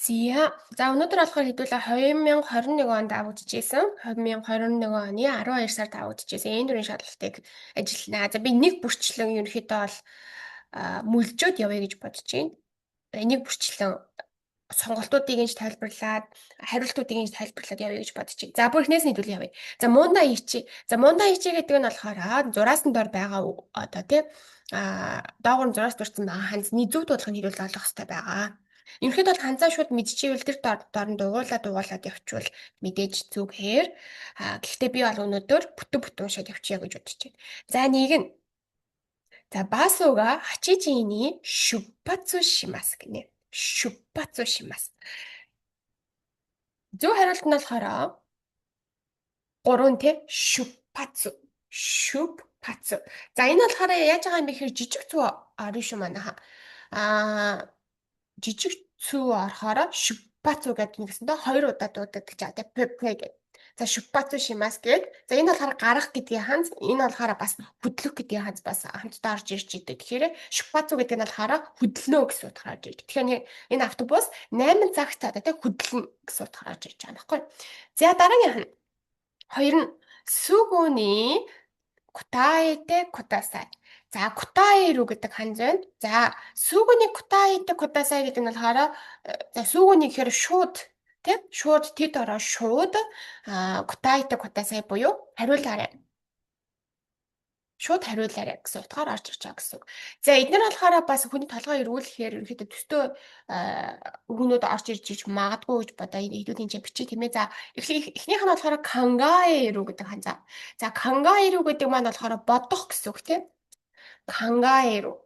За өнөөдөр болохоор хэдүүлээ 2021 онд авагдчихсэн. 2021 оны 12 сард авагдчихсэн. Энэ төрлийн шалгалтыг ажилланаа. За би нэг бүрчлэн ерөнхийдөө бол мүлжөөд явъя гэж бодож байна. Нэг бүрчлэн сонголтуудыг инж тайлбарлаад, хариултуудыг инж тайлбарлаад явъя гэж бодож байна. За бүр эхнээс нь хэдүүлээ явъя. За мунда ичи. За мунда ичи гэдэг нь болохоор зураас нь дор байгаа одоо тий доогуур нь зураас дурсан байгаа хандсны зөв дуудлага нь хэдүүл олох хэрэгтэй байгаа. Ерөнхийдөө бол ханзаа шууд мэдчихвэл тэр дорн дугуулаад явчвал мэдээж зүгхээр. Гэхдээ би бол өнөөдөр бүтэн уншаад явчихъя гэж бодож байна. За нэг нь. За басууга хачижины шүппацу шимас гинэ. Шүппацу шимас. Зөв хариулт нь болохоор 3 тий шүппацу. Шүппацу. За энэ болохоор яаж байгаа юм бэ гэхээр жижиг цүү орно шүү манайха. Жижиг цүү орохоор шүппацу гэдэг нэгсэндээ 2 удаа дууддаг гэж аа пепе гэдэг. За шүппацу шимас гэдэг. За энэ болохоор гарах гэдгийн ханз, энэ болохоор бас хөдлөх гэдгийн ханз бас хамтдаа орж ирж идэг. Тэгэхээр шүппацу гэдэг нь болохоор хөдлөнө гэсэн утгаар орж ирдэг. Тэгэхээр энэ автобус 8 цагт одоо тий хөдлөнө гэсэн утгаар орж ирж байгаа байхгүй. За дараагийн хан. Хоёр нь сүгүний кутаэте кутасай. За кутаэру гэдэг ханз байна. За сүгүний кутаэте кутасай гэдэг нь болохоор за сүгүний гэхээр шууд тий шууд тэд ороо шууд кутаэте кутасай буюу хариулаарай. Шууд хариулаарай гэсэн утгаар орж ирж байгаа гэсэн үг. За эдгээр болохоор бас хүний толгой эргүүлэхээр ерөөхдөө төстөө өгнүүд орж ирж магадгүй гэж бодоо энэ хэдүүдийн чинь бичиж тийм ээ. За эхнийх нь болохоор кангаэру гэдэг ханзаа. За кангаэру гэдэг маань болохоор бодох гэсэн үг тийм. Кангаэру.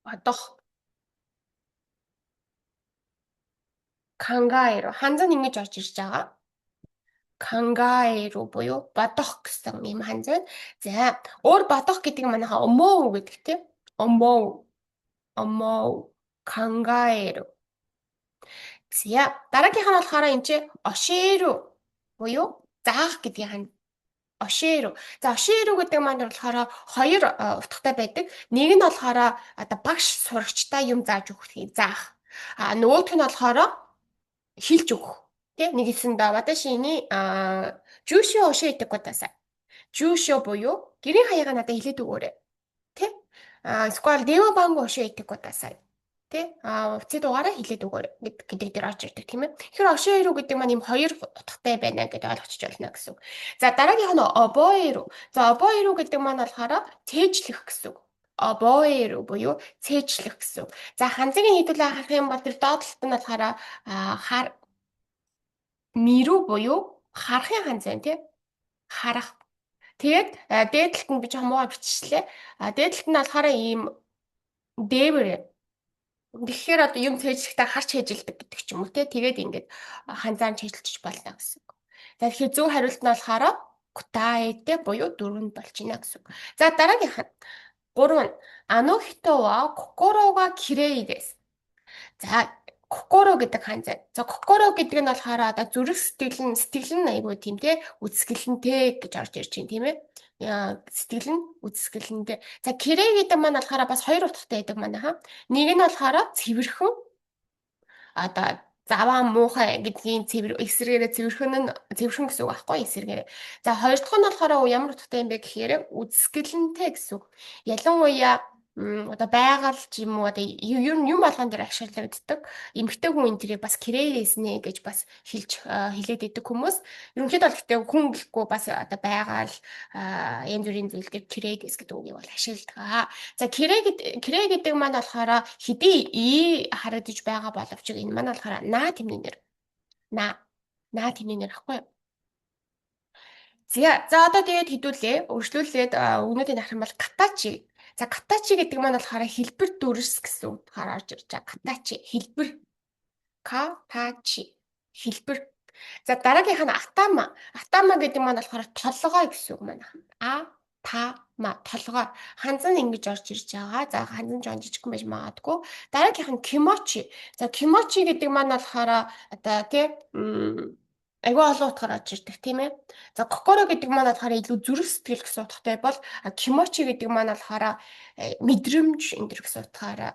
Бодох. Кангаэру. Ханзаа нь ингэж орж ирж байгаа. Кангаэру буюу бодох гэсэн юм ханз байна. За өөр бодох гэдэг нь манайха омоо гэдэг тийм. Омоо. Кангаэру. За дараагийнх нь болохоор энэ чи ошээру буюу заах гэдгийн хань. Ошээру. За ошээру гэдэг маань болохоор хоёр утгатай байдаг. Нэг нь болохоор одоо багш сурагчтай юм зааж өгөхийг заах. Нөгөөх нь болохоор хилж өгөх. Тэ нэг хэлсэндээ ваташины жүүшөө ошөөтэй кодасай. Жүүшөө буюу гэрийн хаягаа надад хэлээд өгөөрэй. Тэ? Сквал дэва банго ошөөтэй кодасай. Тэ? Уцид угаараа хэлээд өгөөрэй гэдэг дээр орж ирдэг тийм ээ. Тэгэхээр ошөөру гэдэг маань юм хоёр утгатай байна гэдээ ойлгочих болно гэсэн үг. За дараагийнх нь обоэру. За обоэру гэдэг маань болохоор цээжлэх гэсэн үг. Обоэру буюу цээжлэх гэсэн үг. За ханзагийн хэдүүлээ харах юм бол тэр доотлолт нь болохоор миру буюу харахын ханз байна тий. Харах. Тэгээд дээдлэлт нь би чамгаа биччихлээ. Дээдлэлт нь болохоор ийм дээвэр. Тэгэхээр одоо юм цээжлэхдээ харч хэжилдэг гэдэг ч юм уу тий. Тэгээд ингээд ханзаан чэжилчих болно гэсэн үг. За тэгэхээр зөв хариулт нь болохоор кутаэте буюу 4 болж байна гэсэн үг. За дараагийнх нь 3 нь анохито wa kokoro ga kirei desu. За кокоро гэдэг ханз. За кокоро гэдэг нь болохоор одоо зүрх сэтгэл нь айгүй тийм те үсгэлэнтэй гэж орж ирж байна тийм ээ. Сэтгэл нь үсгэлэнтэй. За кирей гэдэг маань болохоор бас хоёр утгатай байдаг манайха. Нэг нь болохоор цэвэрхэн одоо заваа муухай гэдгийн эсрэгээрээ цэвэрхэн гэсэн үг байхгүй эсрэгээрээ. За хоёр дахь нь болохоор ямар утгатай юм бэ гэхээр үсгэлэнтэй гэсэн үг. Ялангуяа одоо байгаль ч юм уу одоо юм болгон дээр ашиглагддаг эмгтэй хүн энэ тэрийг бас кирээснэ гэж бас хэлээд идэг хүмүүс. Ерөнхийдөө бол гэтээ хүн гэхгүй бас одоо байгаль янз бүрийн зүйл дээр кирээс гэдэг үгийг бол ашигладаг. За кирээ гэдэг маань болохоор хэдий харагдаж байгаа боловч энэ маань болохоор наа тэмний нэр. Наа тэмний нэр ахгүй юу? За одоо тэгээд хэдүүлээ өргөжлүүлээд өгнүүдийн харах юм бол катачи. За катачи гэдэг маань болохоор хэлбэр дүрс гэсэн утгаар орж ирж байгаа. Катачи хэлбэр. Катачи хэлбэр. За дараагийнх нь атама. Атама гэдэг маань болохоор толгой гэсэн үг маань. Тама толгой. Ханзан ингэж орж ирж байгаа. За ханзан жоон жижигхэн байж магадгүй. Дараагийнх нь кимочи. За кимочи гэдэг маань болохоор одоо тий айгүй олон утгаар орж ирдэг тийм ээ. За кокоро гэдэг маань болохоор илүү зүрх сэтгэл гэсэн утгатай бол кимочи гэдэг маань болохоор мэдрэмж энэ төр гэсэн утгаараа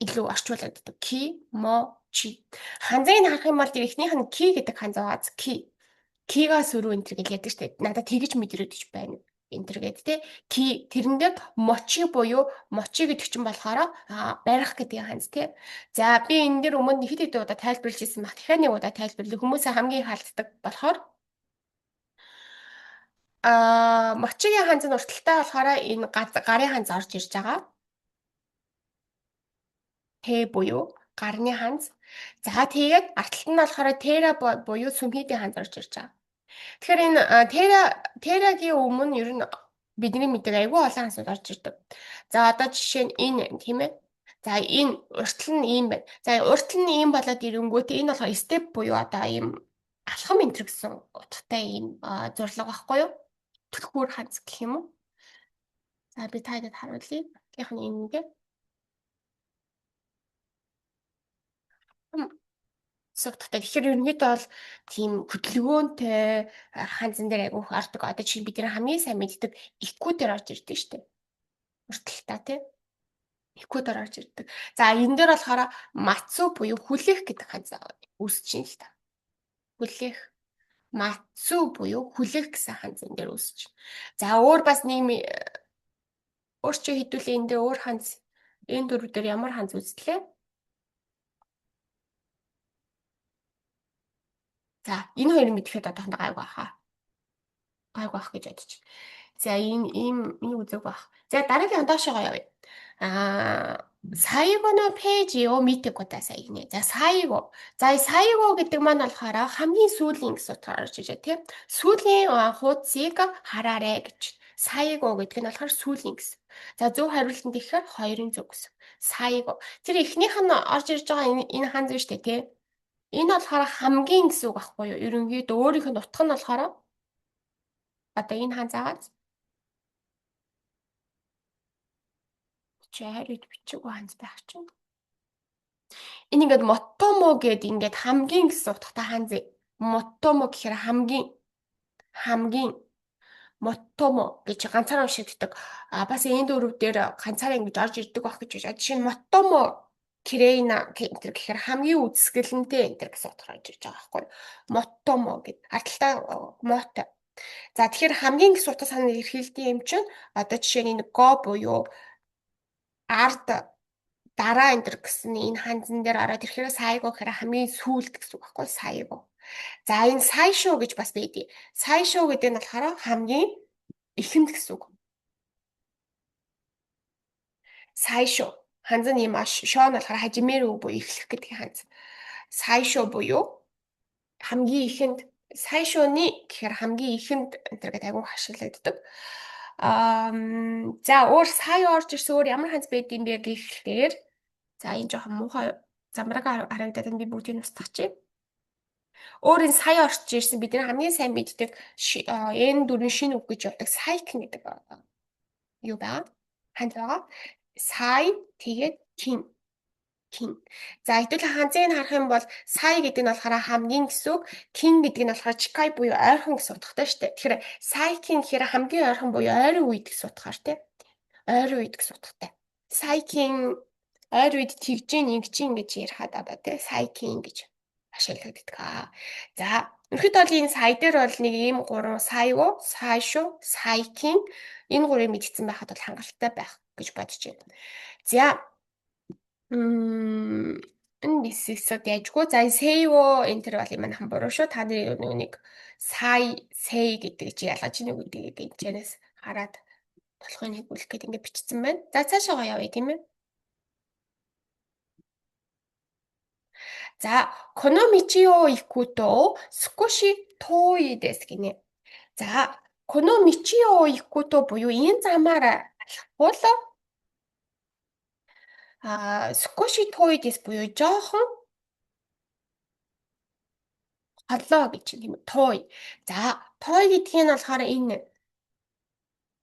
илүү орчуулагддаг. Ки, мо, чи. Ханзыг нь харах юм бол тэр эхнийх нь ки гэдэг ханз байгаа. Ки. Кигаас өрөө энэ төр гэж яддаг штэ. Надад тэгж мэдрэгдэж байна. Энэ төр гэдэг те. Ки тэрэндээ мочи буюу мочи гэдэг чинь болохоор барих гэдэг ханз те. За би энэ дэр өмнө хэд хэдэн удаа тайлбарлаж ирсэн баг. Дахиад нэг удаа тайлбарлая. Хүмүүсээ хамгийн их алддаг болохоор мочигийн ханз нь урталтай болохоор энэ гарын ханз орж ирж байгаа. Т буюу гарны ханз. За тэгээд арталт нь болохоор тера буюу сүмхийдийн ханз орж ирж байгаа. Тэгэхээр энэ терагийн өмнө ер нь бидний мэддэг айгүй олон ханзууд орж ирдэг. За одоо жишээ нь энэ тийм ээ. За энэ уртал нь ийм байна. За уртал нь ийм болоод ирэнгүүт энэ болохоор степ буюу одоо ийм алхам энтер гэсэн утгатай ийм зурлага байхгүй юу? Түлхүүр ханз гэх юм уу? За би таадаг харуулъя. Гэх нь энэ согттой. Тэгэхээр ерөнхийдөө бол тийм хөдөлгөөнтэй ханзан дээр айгүйх ордог. Одоо чинь бид нар хамгийн сайн мэддэг икүү дээр орж ирдэг шүү дээ. Урталтаа тий. Икүү дээр орж ирдэг. За энэ дээр болохоор мацу буюу хүлээх гэдэг ханз үүсэж байна л та. Хүлээх. Мацу буюу хүлээх гэсэн ханз энэ дээр үүсэж байна. За өөр бас нэг өөр чи хэдүүлээ энэ дээр өөр ханз энэ дөрөв дээр ямар ханз үүсэлээ? За энэ хоёрыг мэдхэд одоохондоо гайгүй баха. Гайгүй бах гэж бодож байна. За ийм үзэг бах. За дараагийн доошоо явъя. Сайгоно пэйжи о мите кудасай гинэ. За сайго. За сайго гэдэг маань болохоор хамгийн сүүлийн гэсэн утгаар орж иж тийм. Сүүлийн хуудсыг хараарэ гэж. Сайго гэдэг нь болохоор сүүлийн гэсэн. За зөв хариултанд ихээр хоёрын зөв гэсэн. Сайго. Тэр эхнийх нь орж ирж байгаа энэ ханз биш үү тийм. Энэ болохоор хамгийн гэсэн үг байхгүй юу? Ерөнхийдөө өөрийнх нь утга нь болохоор одоо энэ ханз агаад чарид бичээгүй ханз байх чинь. Энэ ингээд мотомо гэдэг ингээд хамгийн гэсэн утгатай ханз. Мотомо гэхээр хамгийн мотомо гэж ганцаараа уншигддаг. Бас энэ дөрөв дээр ганцаараа ингэж орж ирдэг байх гэж байна. Жишээ нь мотомо Крейна гэх гэхээр хамгийн үзэсгэлэнтэй энэ гэсэн утгаар орж ирж байгаа байхгүй юу? Мотомо гэд ардталтаа мото. За тэгэхээр хамгийн гэсэн утга санаа эрхэлдэг юм чинь одоо жишээ нь энэ го буюу ард дараа энэ гэсэн энэ ханзан дээр ороод ирэхээр сайго гэхээр хамгийн сүүлд гэсэн үг байхгүй сайго. За энэ сайшо гэж бас байдгийг. Сайшо гэдэг нь болохоор хамгийн ихэнд гэсэн үг. Сайшо ханзан юм шоо нь болохоор хажимэрүү буюу эхлэх гэдэг ханз. Сайшо буюу хамгийн ихэнд сайшооны гэхээр хамгийн ихэнд энэ гэдэг айгүй хашиглагддаг. За өөр сая орж ирсэн өөр ямар ханз байдığım бэ гэхлээр за энэ жоохон муухай замбраг харагдаад би бүгдийг устгахчих. Өөр энэ сая орж ирсэн бидний хамгийн сайн мэддэг энэ дөрвөн шинэ үг гэж явдаг сайкин гэдэг юу байгаа? Ханз байгаа. Сай тэгээд кин. За хэдүүлээ ханзыг харах юм бол сай гэдэг нь болохоор хамгийн гэсэн үг, кин гэдэг нь болохоор чикай буюу ойрхон гэсэн утгатай шүү дээ. Тэгэхээр сайкин гэхээр хамгийн ойрхон буюу ойрын үед гэсэн утгаар тийм. Ойрын үед гэсэн утгатай. Сайкин ойрын үед тэгжин ингэж ярихад одоо тийм сайкин гэж ашиглагддаг. За ерөнхийдөө бол энэ сая дээр бол нэг ийм гурван сайго, сайшо, сайкин энэ гурыг мэдсэн байхад бол хангалттай байх гэж бодож байна. За энэ бисэсэд яжгүй. За сейво энэ төр бол юм хамбуруу шүү. Та нэг сэй гэдэг чи ялгаж нэг үгийг гинчэнээс хараад болохыг нэгүүлэх гэдэг ингээд бичсэн байна. За цаашаа явъя тийм ээ. За кономичио икуто скуши тои дэс гинэ. За кономичио икуто буюу энэ замаар алхвал скуши тои дэс буюу жоохон холоо гэж юм той. За той гэдгийг нь болохоор энэ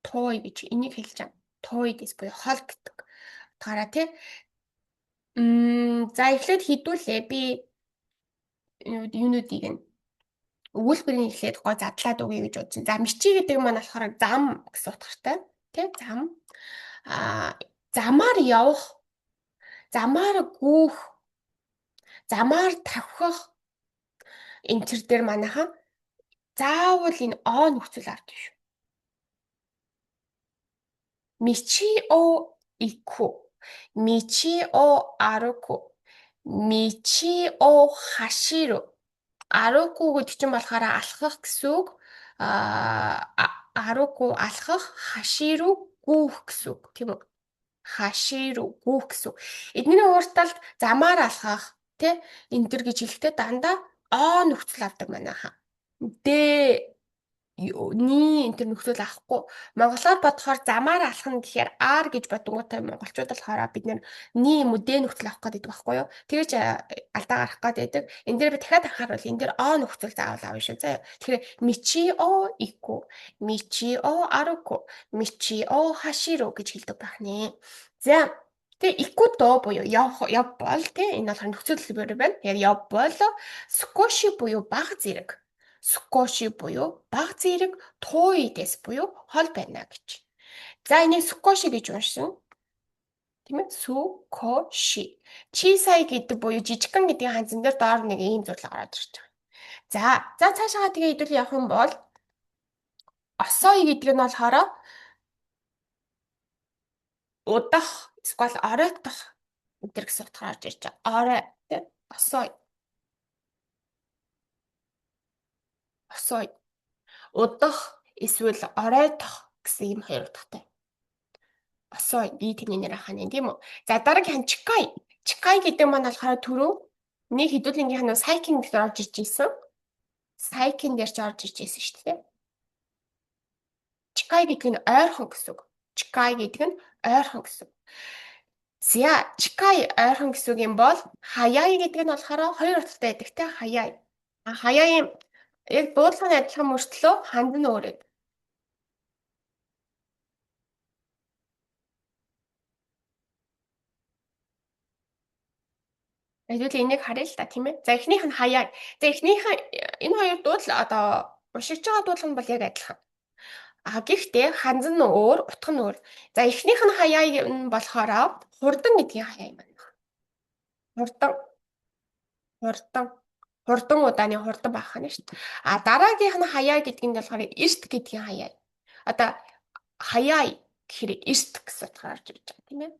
той гэж энийг хэлж байгаа. Той дэс буюу хол гэдэг. Утгаараа тий. За эхлээд хідүүлээ би юунуудыг нь өгүүлбэрийн эхлээд гоо задлаад өгье гэж бодсон. За мичи гэдэг маань болохоор зам гэсэн утгатай тий зам. Замаар явах. замаар гүүх, замаар тавхих энэ төр дээр манайхан заавал энэ о нөхцөл авдаг шүү. Мичио ику, мичио аруку, мичио хаширу. Аруку гэдэг чинь болохоор алхах гэсэн үг. Аруку алхах, хаширу гүүх гэсэн үг тийм үү? Хаширу гүүх гэсэн үг. Эдний уурталд замаар алхах тий энэ төр гэж хэлэхдээ дандаа о нөхцөл авдаг манайхаа. Дэ ни энэ төр нөхцөл авахгүй. Монголоор бодохоор замаар алхна гэхээр R гэж бодонготой монголчууд болохоор бид ни юм уу Д нөхцөл авах гэдэг байхгүй юу? Тэгэж алдаа гарах гэдэг. Энэ дээр би дахиад анхааруул энэ дээр O нөхцөл заавал авна шүү заяа. Тэгэхээр мичио ику, мичио аруку, мичио хаширу гэж хэлдэг байх нэ. За тэгээ икудо буюу яв бол тий энэ болохоор нөхцөл хэлбэр байна. Тэгэхээр яв бол скоши буюу бага зэрэг. Скоши буюу бага зэрэг тууидэс буюу хол байна гэж. За энийг скоши гэж уншсан. Тийм ээ? Сукоши. Чисай гэдэг буюу жижигхан гэдгийн ханзан дээр доор нэг ийм зүйл ороод ирж байгаа. За цаашаа тэгээ хэдүүл явах юм бол осой гэдэг нь болохоор удах эсвэл оройтох гэдэг гэсэн утгаар орж ирж байгаа. Орой тийм осой. Осой. Удах эсвэл оройтох гэсэн ийм хоёр утгатай. Осой би тэрний нэр хань тийм үү. За дараагийн чикай. Чикай гэдэг маань болохоор түрүү нэг хэдүүлэнгийн ханаа сайкин дээр орж ирж ирсэн. Сайкин дээр ч орж ирж ирсэн шүү дээ. Чикай гэдэг нь ойрхон гэсэн үг. Чикай гэдэг нь ойрхон гэсэн үг. За чикай ойрхон гэсэн үг юм бол хаяй гэдэг нь болохоор хоёр утгатай байдаг те хаяй. Хаяй яг дуудлагын адилхан мөртлөө ханд нь өөр. Эсвэл энийг харъя л та тийм ээ. За эхнийх нь хаяа. За эхнийх нь энэ хоёр дуудлага одоо уншиж байгаа дуудлага нь бол яг адилхан. Гэхдээ ханз нь өөр, утга нь өөр. За эхнийх нь хаяа нь болохоор хурдан гэдгийн хаяа юм байна. Хурдан удааны хурдан байх нь шүү дээ. Дараагийнх нь хаяа гэдэг нь болохоор эрт гэдгийн хаяа. Одоо хаяа гэхээр эрт гэсэн утгаар орж ирж байгаа тийм ээ.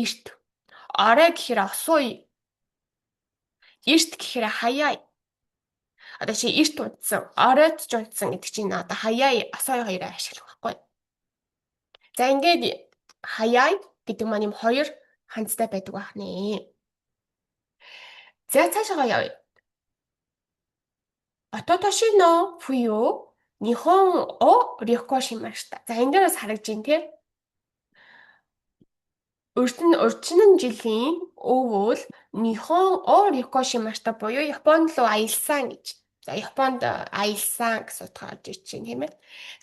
Эрт. Орой гэхээр осой. Эрт гэхээр хаяа. Одоо чи эрт унтсан, оройд ч унтсан гэдэг чинь одоо хаяа, осой хоёроо ашиглах байхгүй. За ингээд хаяа гэдэг маань юм хоёр ханцтай байдаг байх нэ. За цаашаа явъя. Ототоши но фую Нихон о рёко шимашта. За энэ дээрээс харагдж байна тий. Урьдчилан жилийн өвөл Нихон о рёко шимашта буюу Японд руу аялсан гэж. За Японд аялсан гэсэн утгаар орж ирж байна тийм ээ.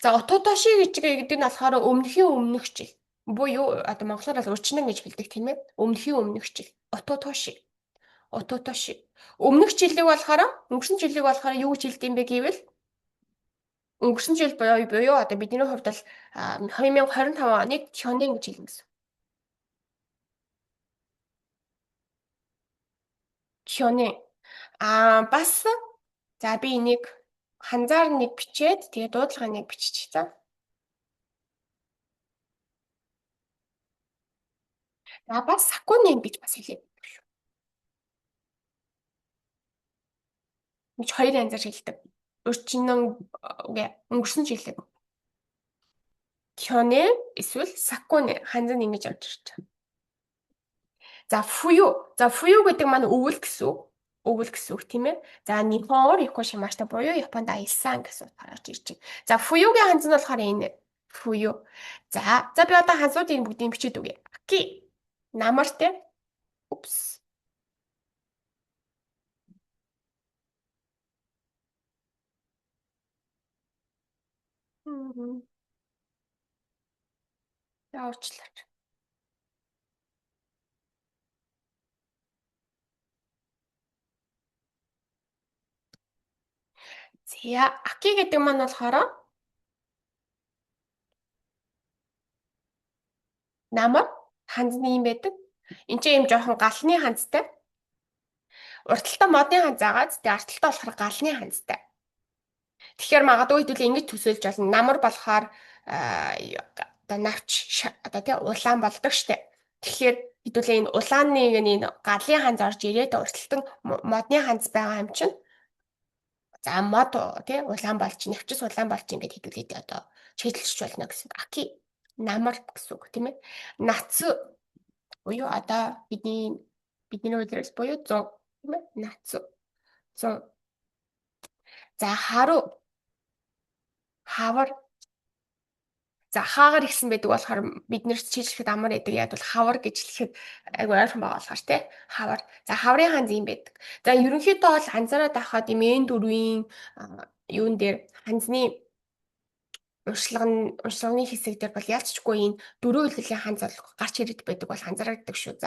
За ототоши гэдэг нь болохоор өмнөхийн өмнөх жил. Буюу одоо монголоор бол урьдчилан гэж хэлдэг тийм ээ. Өмнөхийн өмнөх жил. Ототоши. Өмнөх жилиг болохоор өнгөрсөн жилиг болохоор юу гэж хэлдэм бэ гэвэл өнгөрсөн жил буюу одоо бидний хувьд бол 2025 оныг кёнэн гэж хэлнэ гэсэн. Кёнэн. Бас за би энийг ханзаар нэг бичээд тэгээ дуудлагын нэг бичиж за. За бас сакунэн гэж бас хэлээд байна шүү. Гэж хоёр янзаар хэлдэг. Өнгөрсөн жилиг. Кёнэн эсвэл сакунэн ханзан ингэж орж ирж байгаа. За фую гэдэг маань өвөл гэсэн үг. Өвөл гэсэн үг тийм ээ. За Нихон рёко шимашта буюу Японд аялсан гэсэн утгаар орж ирж байна. За фуюгийн ханз нь болохоор энэ фую. За би одоо ханзуудын бүгдийг бичээд өгье. Аки намар те. Упс. Яавчлаа. За аки гэдэг маань болохоор намар ханзны юм байдаг. Энд чинь юм жоохон галны ханцтай. Урталтаа модны ханц агаад тэгээ артталтаа болохоор галны ханцтай. Тэгэхээр магадгүй хэдүүлээ ингэж төсөөлж болно. Намар болохоор одоо навч одоо тий улаан болдог штэ. Тэгэхээр хэдүүлээ энэ улааныг энэ галын ханц орж ирээд урталтан модны ханц байгаа юм чинь. За мод тий улаан болж навчс улаан болж ингэж хэдүүлээд одоо чиглэлч болно гэсэн. Аки намар гэсэн үг тийм ээ. Нац буюу одоо бидний үйлрээс буюу 100 тийм ээ. Нац 100. За харуу хавар. За хаагаар ихсэн байдаг болохоор бид нэр чийлэхэд амар байдаг. Яг бол хавар гэж хэлэхэд айгу ойрхон байгаа болохоор тий. Хавар. За хаврын ханз юм байдаг. За ерөнхийдөө бол анзаараад байхад юм эн дөрвийн юун дээр ханзны уншлагын хэсэг дээр бол ялцчгүй энэ дөрөв үйлдлийн ханз бол гарч ирээд байдаг бол анзаардаг шүү.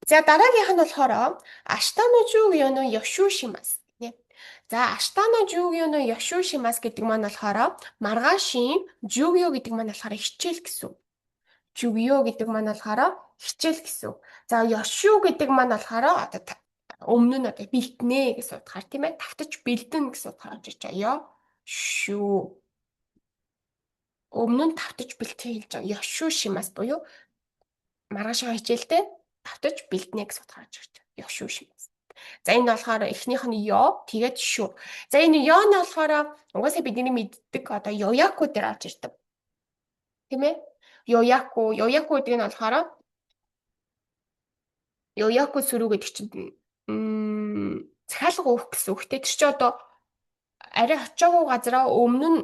За дараагийнх нь болохоор аштано жугёно ёшушимас. За аштано жугёно ёшушимас гэдэг маань болохоор маргаашийн жугё гэдэг маань болохоор хичээл гэсэн. Жугё гэдэг маань болохоор хичээл гэсэн. За ёшу гэдэг маань болохоор одоо өмнө нь одоо бэлтнэ гэсэн утгаар тийм ээ. Тавтаж бэлдэн гэсэн утгаар орж иж байгаа. Ёшу. Өмнө нь тавтаж бэлтгэе хэлж байгаа. Ёшушимас буюу маргаашийн хичээлдээ тавтаж бэлднэ гэсэн утгаар орж ирж байгаа. Ёшушимас. За энэ болохоор эхнийх нь ё тэгээд шүү. За энэ ё нь болохоор угаасаа бидний мэддэг одоо ёяку дээр орж ирдэг. Тийм ээ? Ёяку гэдэг нь болохоор ёяку сүрүү гэдэг чинь захиалга өөх гэсэн үг. Тэр чинь одоо арай очоогүй газараа өмнө нь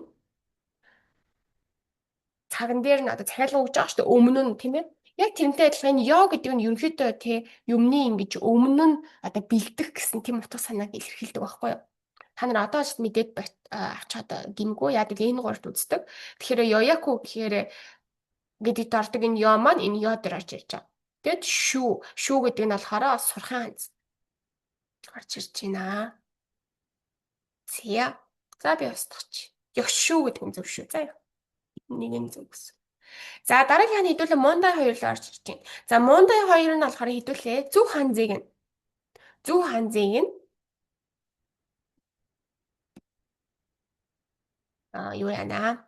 цаган дээр нь одоо захиалга өгж байгаа шүү дээ. Өмнө нь тийм ээ? Яг тэрнтэй адилхан ёо гэдэг нь ерөнхийдөө тий юмны ингэж өмнө нь одоо бэлдэх гэсэн тийм утга санааг илэрхийлдэг байхгүй юу? Та нар одоо ч мэдээд авчаад гимгүү яа гэдэг энэ гуравт үздэг. Тэгэхээр ёяку гэхээр гэдэгт ордог энэ ёо маань энэ ёо дээр орж ирж байгаа. Тэгэд шүү гэдэг нь болохоор сурхан ханц орж ирж байна. За би устгач. Ёшүү гэдэг нь зөв шүү. За нэг нь зөв гэсэн. За дараагийн нь хэдүүлээ Мондай 2 л орж ирж байна. За Мондай 2 нь болохоор хэдүүлээ зөв ханзыг нь юу яана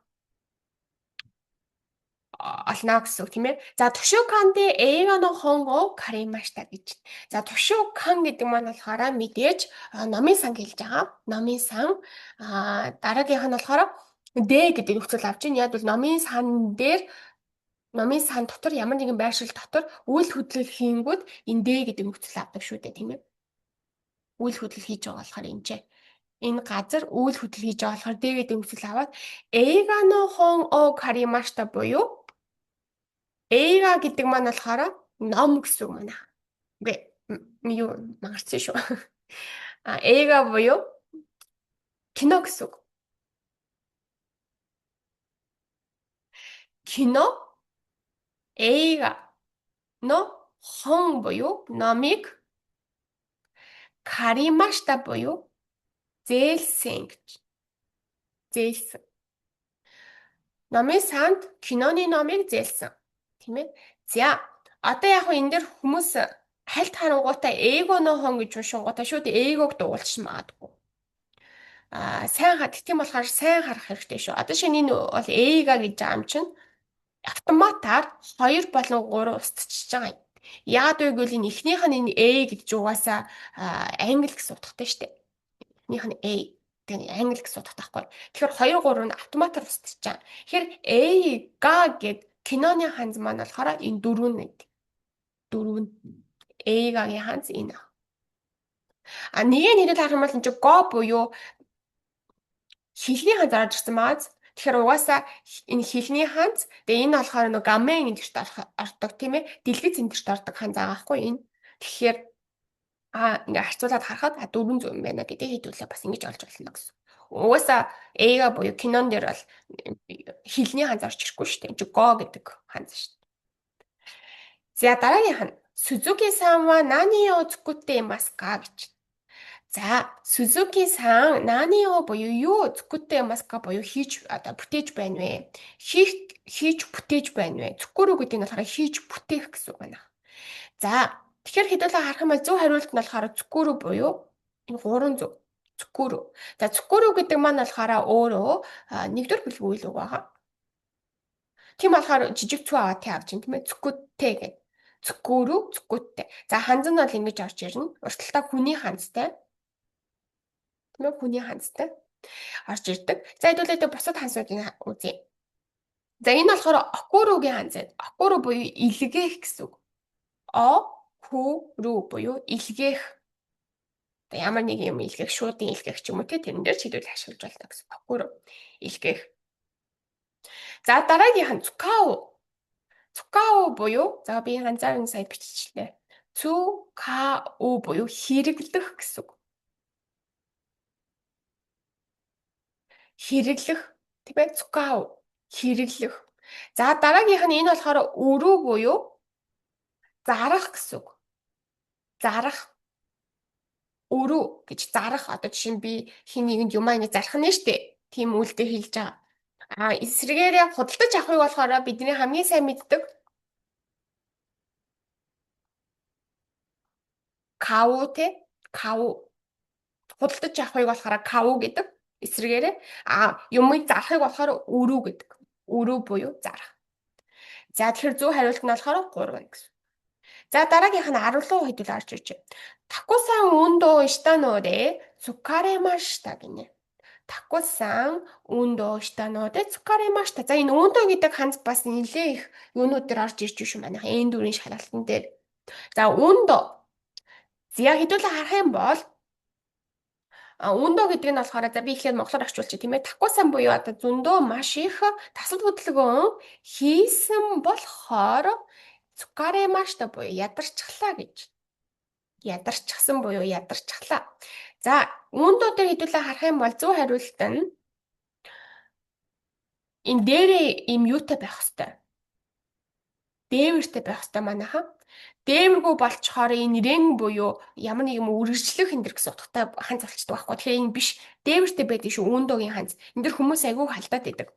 олно гэсэн үг тийм ээ. За тушуканде эйгано хонго каримашта гэж. За тушукан гэдэг маань болохоор мэдээж номын сан хэлж байгаа. Номын сан дараагийнх нь болохоор Д гэдэг нөхцөл авч ийн. Яг бол номын сан дотор ямар нэгэн байршил дотор үйл хөдлөл хийнгүүд энэ Д гэдэг нөхцөл авдаг шүү дээ тийм ээ. Үйл хөдлөл хийж байгаа болохоор энэ газар үйл хөдлөл хийж байгаа болохоор Д гэдэг нөхцөл аваад эйгано хонго каримашта буюу Эйга гэдэг маань болохоор ном гэсэн үг манай. Үгүй юу магарсан шүү. Эйга буюу кино гэсэн үг. Кино эйга но хон буюу номыг каримашта буюу зээлсэн гэж. Зээлсэн. Номын санд киноны номыг зээлсэн. Тийм ээ. За одоо яг энэ дээр хүмүүс хальт харангуйтай эго нохон гэж уншингуйтай шүү дээ эгог дуулчих магадгүй. Тийм болохоор сайн харах хэрэгтэй шүү. Одоо шинэ энэ бол эга гэж байгаа юм чинь автоматар 2 болон 3 устчихж байгаа юм. Яагаад вэ гэвэл энэ эхнийх нь энэ A гэж угаасаа англи гэсэн утгатай шүү дээ. Эхнийх нь A тэгээ англи гэсэн утгатай байхгүй. Тэгэхээр 2 3 нь автоматар устчихж байгаа. Тэгэхээр A-га гэд киноны ханз маань болохоор энэ 4 нь A-гагийн ханз энэ. Нэг нь хэрэв харах юм бол энэ чи го буюу хилний ханз орж ирсэн маа. Тэгэхээр угаасаа энэ хилний ханз тэгээ энэ болохоор нэг гамэн эндэрт ордог тийм ээ. Дэлгэц эндэрт ордог ханз байгаа байхгүй энэ. Тэгэхээр ингээ харьцуулаад харахад 400 юм байна гэдэг хэдүүлээ бас ингэж олж болно гэсэн. Угаасаа A-га буюу кинон дээр бол хилний ханз орж ирэхгүй шүү дээ. Чи го гэдэг ханз шүү дээ. За дараагийнх нь Сузуки-сан ва нани о цукутте имасу ка гэж. За, Сузуки-сан нааны юу буюу юу цуккутэй маска буюу бүтээж байна вэ? Хийж бүтээж байна вэ? Цуккуру гэдэг нь болохоор хийж бүтээх гэсэн үг байна. За, тэгэхээр хэдүүлээ харах юм бол зөв хариулт нь болохоор цуккуру буюу энэ гурван зөв. Цуккуру. За, цуккуру гэдэг маань болохоор өөрөө нэгдүгээр бүлэг үйл үг байгаа. Тийм болохоор жижиг цүү аваад тий авч ин тийм ээ. Цуккутэй гэдэг. Цуккуру, цуккутэй. За, ханз нь бол ингэж орж ирнэ. Урталтаа хүний ханзтай. Тийм ээ, хүний ханзтай орж ирдэг. За, хэдүүлээ бусад ханзуудыг үзье. За, энэ болохоор окуругийн ханз. Окуру буюу илгээх гэсэн үг. Окуру буюу илгээх. Ямар нэг юм илгээх, шуудын илгээх ч юм уу тэрэн дээр ч хэдүүл ашиглаж байна гэсэн. Окуру илгээх. За, дараагийнх нь цукао. Цукао буюу за би ганцаар энэ сая биччихлээ. Цукао буюу хэрэглэх гэсэн үг. Хэрэглэх. Тийм ээ, цукао хэрэглэх. За, дараагийнх нь энэ болохоор өрөө буюу зарах гэсэн үг. Зарах. Өрөө гэж зарах. Одоо жишээ нь би хин нэгэнд юмаа ингэ зарах нь штэ. Тийм үйлдэл хэлж байгаа. Эсрэгээрээ худалдаж авахыг болохоор бидний хамгийн сайн мэддэг кау те кау. Худалдаж авахыг болохоор кау гэдэг. Эсрэгээрээ юмыг зарахыг болохоор өрөө гэдэг. Өрөө буюу зарах. За, тэгэхээр зөв хариулт нь болохоор 3 гэсэн. За, дараагийнх нь 10 хэдүүл орж ирж байна. Таку-сан ундо шита но де цукаремашта гинэ. Таку-сан ундо шита но де цукаремашта. За, энэ ундо гэдэг ханз бас нэлээ их юунууд дээр орж ирж шүү манай энэ дөрвийн шалгалтын дээр. За, ундо. За, хэдүүлээ харах юм бол ундо гэдэг нь болохоор за би ихээр монголоор орчуулчих тийм ээ. Таку-сан буюу одоо зөндөө маш их тасал хөдөлгөөн хийсэн болохоор цукаремашта буюу ядарчихлаа гэж. Ядарчихсан буюу ядарчихлаа. За, ундо дээр хэдүүлээ харах юм бол зөв хариулт нь энэ дээрээ им юутай байх хэвээр. Дээвэртэй байх хэвээр манайха. Дээвэргүй болчхоор энэ рен буюу ямар нэг юм үргэлжлэх энэ гэсэн утгатай ханз болчдөг байхгүй. Тэгэхээр энэ биш дээвэртэй байдаг шүү ундогийн ханз. Энд дэр хүмүүс айгүй халдаад байдаг.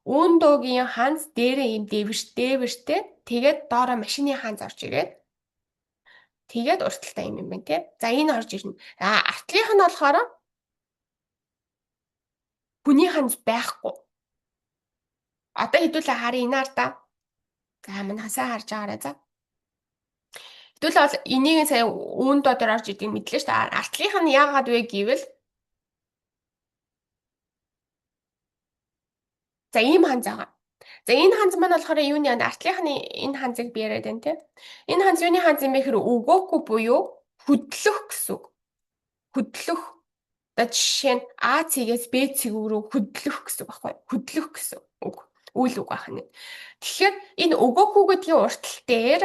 Ундогийн ханз дээрээ им дээвэртэй тэгээд доороо машины ханз орж ирээд тэгээд урталтай юм байна тий. За, энэ орж ирнэ. Артлынх нь болохоор хүний ханз байхгүй. Одоо хэдүүлээ харъя энаар да. За, манайхасаа харж байгаарай за. Хэдүүлээ бол энийг сая үүнд дотор орж идэг мэдлээ шүү дээ. Артлынх нь яагаад вэ гэвэл за, ийм ханз байгаа. За, энэ ханз маань болохоор юуны артлынхны энэ ханзыг би яриад байна тий. Энэ ханз юуны ханз юм бэ гэхээр өгөөхгүй буюу хөдлөх гэсэн үг. Хөдлөх. Одоо жишээ нь А цэгээс Б цэг рүү хөдлөх гэсэн үг байхгүй. Хөдлөх гэсэн үг. Үйл үг байна. Тэгэхээр энэ өгөөхгүй гэдгийн уртал дээр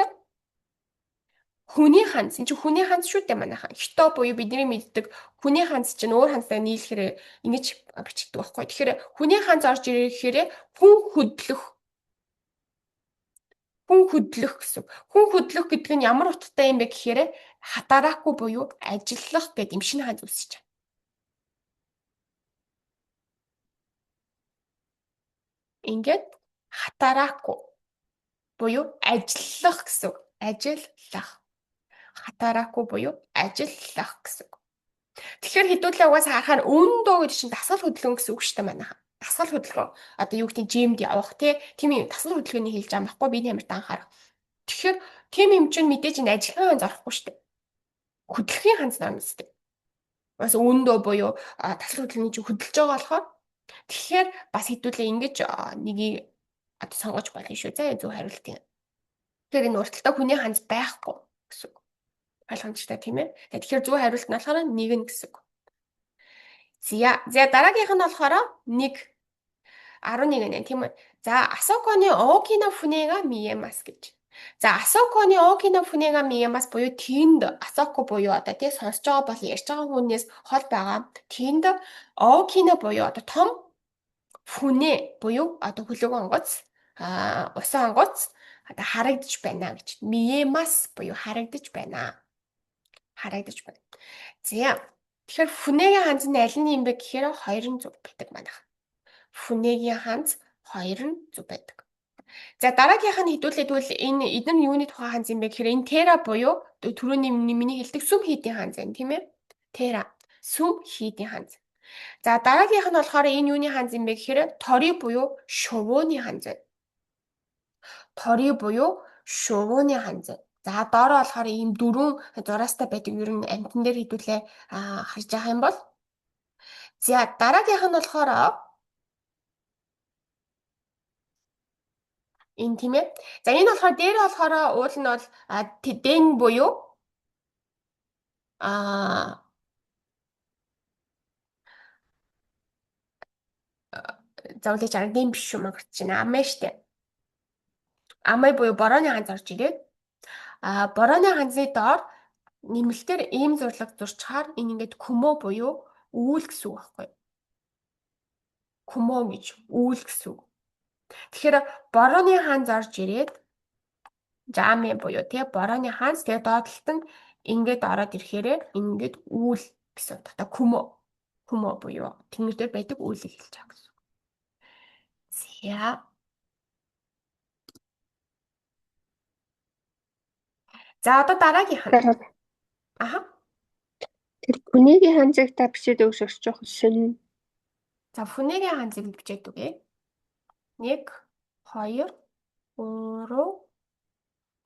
хүний ханз, энэ чинь хүний ханз шүү дээ манайхан. Хито буюу бидний мэддэг хүний ханз чинь өөр ханзтай нийлэхээр ингэж бичигддэг байхгүй. Тэгэхээр хүний ханз орж ирэхээр хүн хөдлөх гэсэн. Хүн хөдлөх гэдэг нь ямар утгатай юм бэ гэхээр хатарааку буюу ажиллах гэдэг юм шинэ ханз үсэж байна. Ингээд хатарааку буюу ажиллах гэсэн. Ажиллах. Хатарааку буюу ажиллах гэсэн. Тэгэхээр хэдүүлээ угаасаа харахаар өндөө гэдэг чинь дасгал хөдөлгөөн гэсэн үг шүү дээ манайха. Дасгал хөдөлгөөн. Одоо юу гэдэг жимд явах тийм юм дасгал хөдөлгөөний хэлж байгаа байхгүй биний амирт анхаарах. Тэгэхээр тийм юм чинь мэдээж энэ ажиллагааны ханз орохгүй шүү дээ. Хөдөлгөхийн ханз норм үстэй. Бас өндөө буюу дасгал хөдөлгөөний чинь хөдөлж байгаа болохоор тэгэхээр бас хэдүүлээ ингэж нэгийг одоо сонгож болно шүү. За зөв хариултын. Тэгэхээр энэ урталтаа хүний ханз байхгүй гэсэн үг. Ойлгомжтой тийм ээ. Тэгэхээр зөв хариулт нь болохоор 1 гэсэн үг. За дараагийнх нь болохоор 11 нэ тийм үү. За Асоконы Окина фунега миемас гэж. За Асоконы Окина фунега миемас буюу тэнд Асоко буюу одоо тий сонсож байгаа бол ярьж байгаа хүнээс хол байгаа. Тэнд Окина буюу одоо том фүнэ буюу одоо хөлөг онгоц усан онгоц одоо харагдаж байна гэж. Миемас буюу харагдаж байна. За Тэгэхээр хүнээгийн ханз нь аль нь юм бэ гэхээр 2 зүг байдаг манайх. Хүнээгийн ханз 2 зүг байдаг. За дараагийнх нь хэдүүлээд бол энэ эдгээр нь юуны тухай ханз юм бэ гэхээр энэ тера буюу түрүүний миний хэлдэг сүм хийдийн ханз байна тийм ээ. Тера сүм хийдийн ханз. За дараагийнх нь болохоор энэ юуны ханз юм бэ гэхээр тори буюу шувууны ханз байна. Тори буюу шувууны ханз. За доороо болохоор ийм 4 зураастай байдаг ер нь амтан дээр хэдүүлээ харж байгаа юм бол. За дараагийнх нь болохоор энэ тийм ээ. За энэ болохоор дээр болохоор уул нь бол дэн буюу заулж арга дэн биш юм гарч байна. Амаа штэ. Амаа буюу борооны ханз орж ирээд борооны ханзны доор нэмэлтээр ийм зурлаг зурчаар энэ ингээд көмөө буюу үүл гэсэн үг байхгүй. Көмөө гэж үүл гэсэн үг. Тэгэхээр борооны ханз орж ирээд жаамэ буюу тий борооны ханз тэгээ доотлолт нь ингээд ороод ирэхээр ингээд үүл гэсэн утгатай көмөө буюу тэнгэр дээр байдаг үйлийг хэлж байгаа гэсэн. За одоо дараагийнх нь. Тэр хүнээгийн ханзыг та бичээд өгч орчих шин. За хүнээгийн ханзыг бичээд үгээ. 1 2 3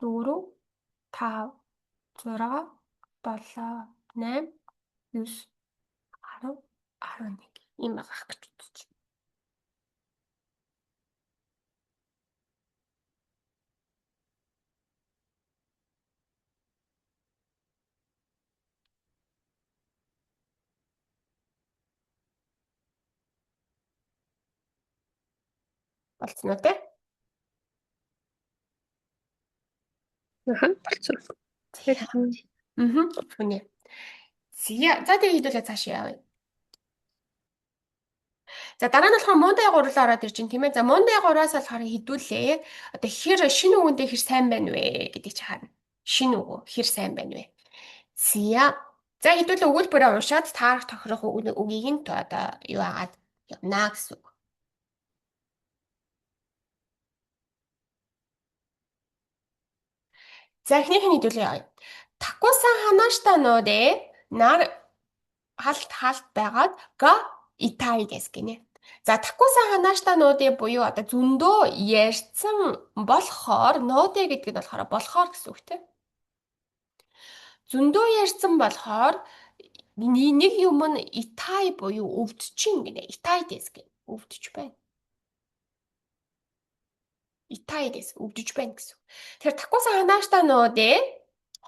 4 5 6 7 8 9 10 11 ийм байгаа гэж үзэж байна. Болцсон уу те? Болцсон. Хүнээ. За тэгээ хэдүүлээ цааш явъя. За дараа нь болохоор мундай 3-аар ороод ирж байна тийм ээ. За мундай 3-аас болохоор хэдүүлээ. Одоо хэр шинэ үгэндээ хэр сайн байна вэ гэдгийг чи харна. Шинэ үг хэр сайн байна вэ? За хэдүүлээ өгүүлбэрээ уншаад таарах тохирох үгийг нь одоо юу агаад явна гэсэн үг. За эхнийх нь хэдүүлээ явъя. Такусан ханаашта ноодэ нар халт байгаад га итай дэс гинэ. За такусан ханаашта ноодэ буюу одоо зөндөө ярьсан болохоор ноодэ гэдэг нь болохоор гэсэн үг тийм. Зөндөө ярьсан болохоор нэг юм нь итай буюу өвдчихин гинэ. Итай дэс гинэ. Өвдөж байна. Итай дэс өвдөж байна гэсэн. Тэгэхээр такусан ханаашта ноодэ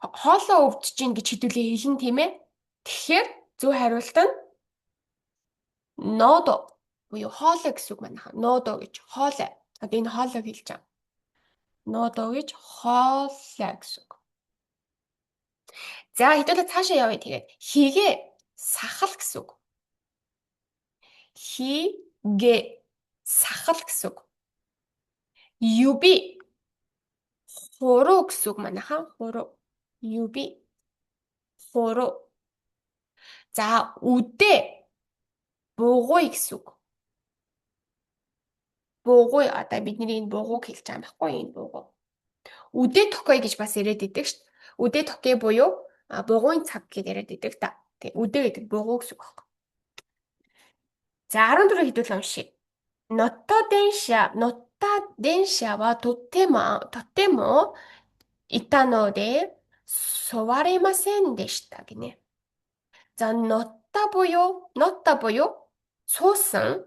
хоолоо өвдөж гэж хэдүүлээ хэлнэ тийм ээ. Тэгэхээр зөв хариулт нь нодо буюу хоолой гэсэн үг байна. Нодо гэж хоолой. Одоо энэ хоолойг хэлж байгаа. Нодо гэж хоолой гэсэн үг. За хэдүүлээ цаашаа явъя тэгээд хийгээ сахал гэсэн үг. Хийгээ сахал гэсэн үг. Юби хуруу гэсэн үг манайха. Хуруу. Юби хуруу. За үдэ бугуй гэсэн үг. Бугуй одоо бидний энэ бугууг хэлж байгаа юм байхгүй энэ бугуу. Үдэ токой гэж бас яриад идэг шүү дээ. Үдэ токой буюу бугуйн цаг гэж яриад идэг та. Тэг үдэ гэдэг бугуу гэсэн үг байхгүй. За 14 хэдүүл уншия. Ноtta densha wa totemo ita node sowarimasen deshita гинэ. За ноtta буюу суусан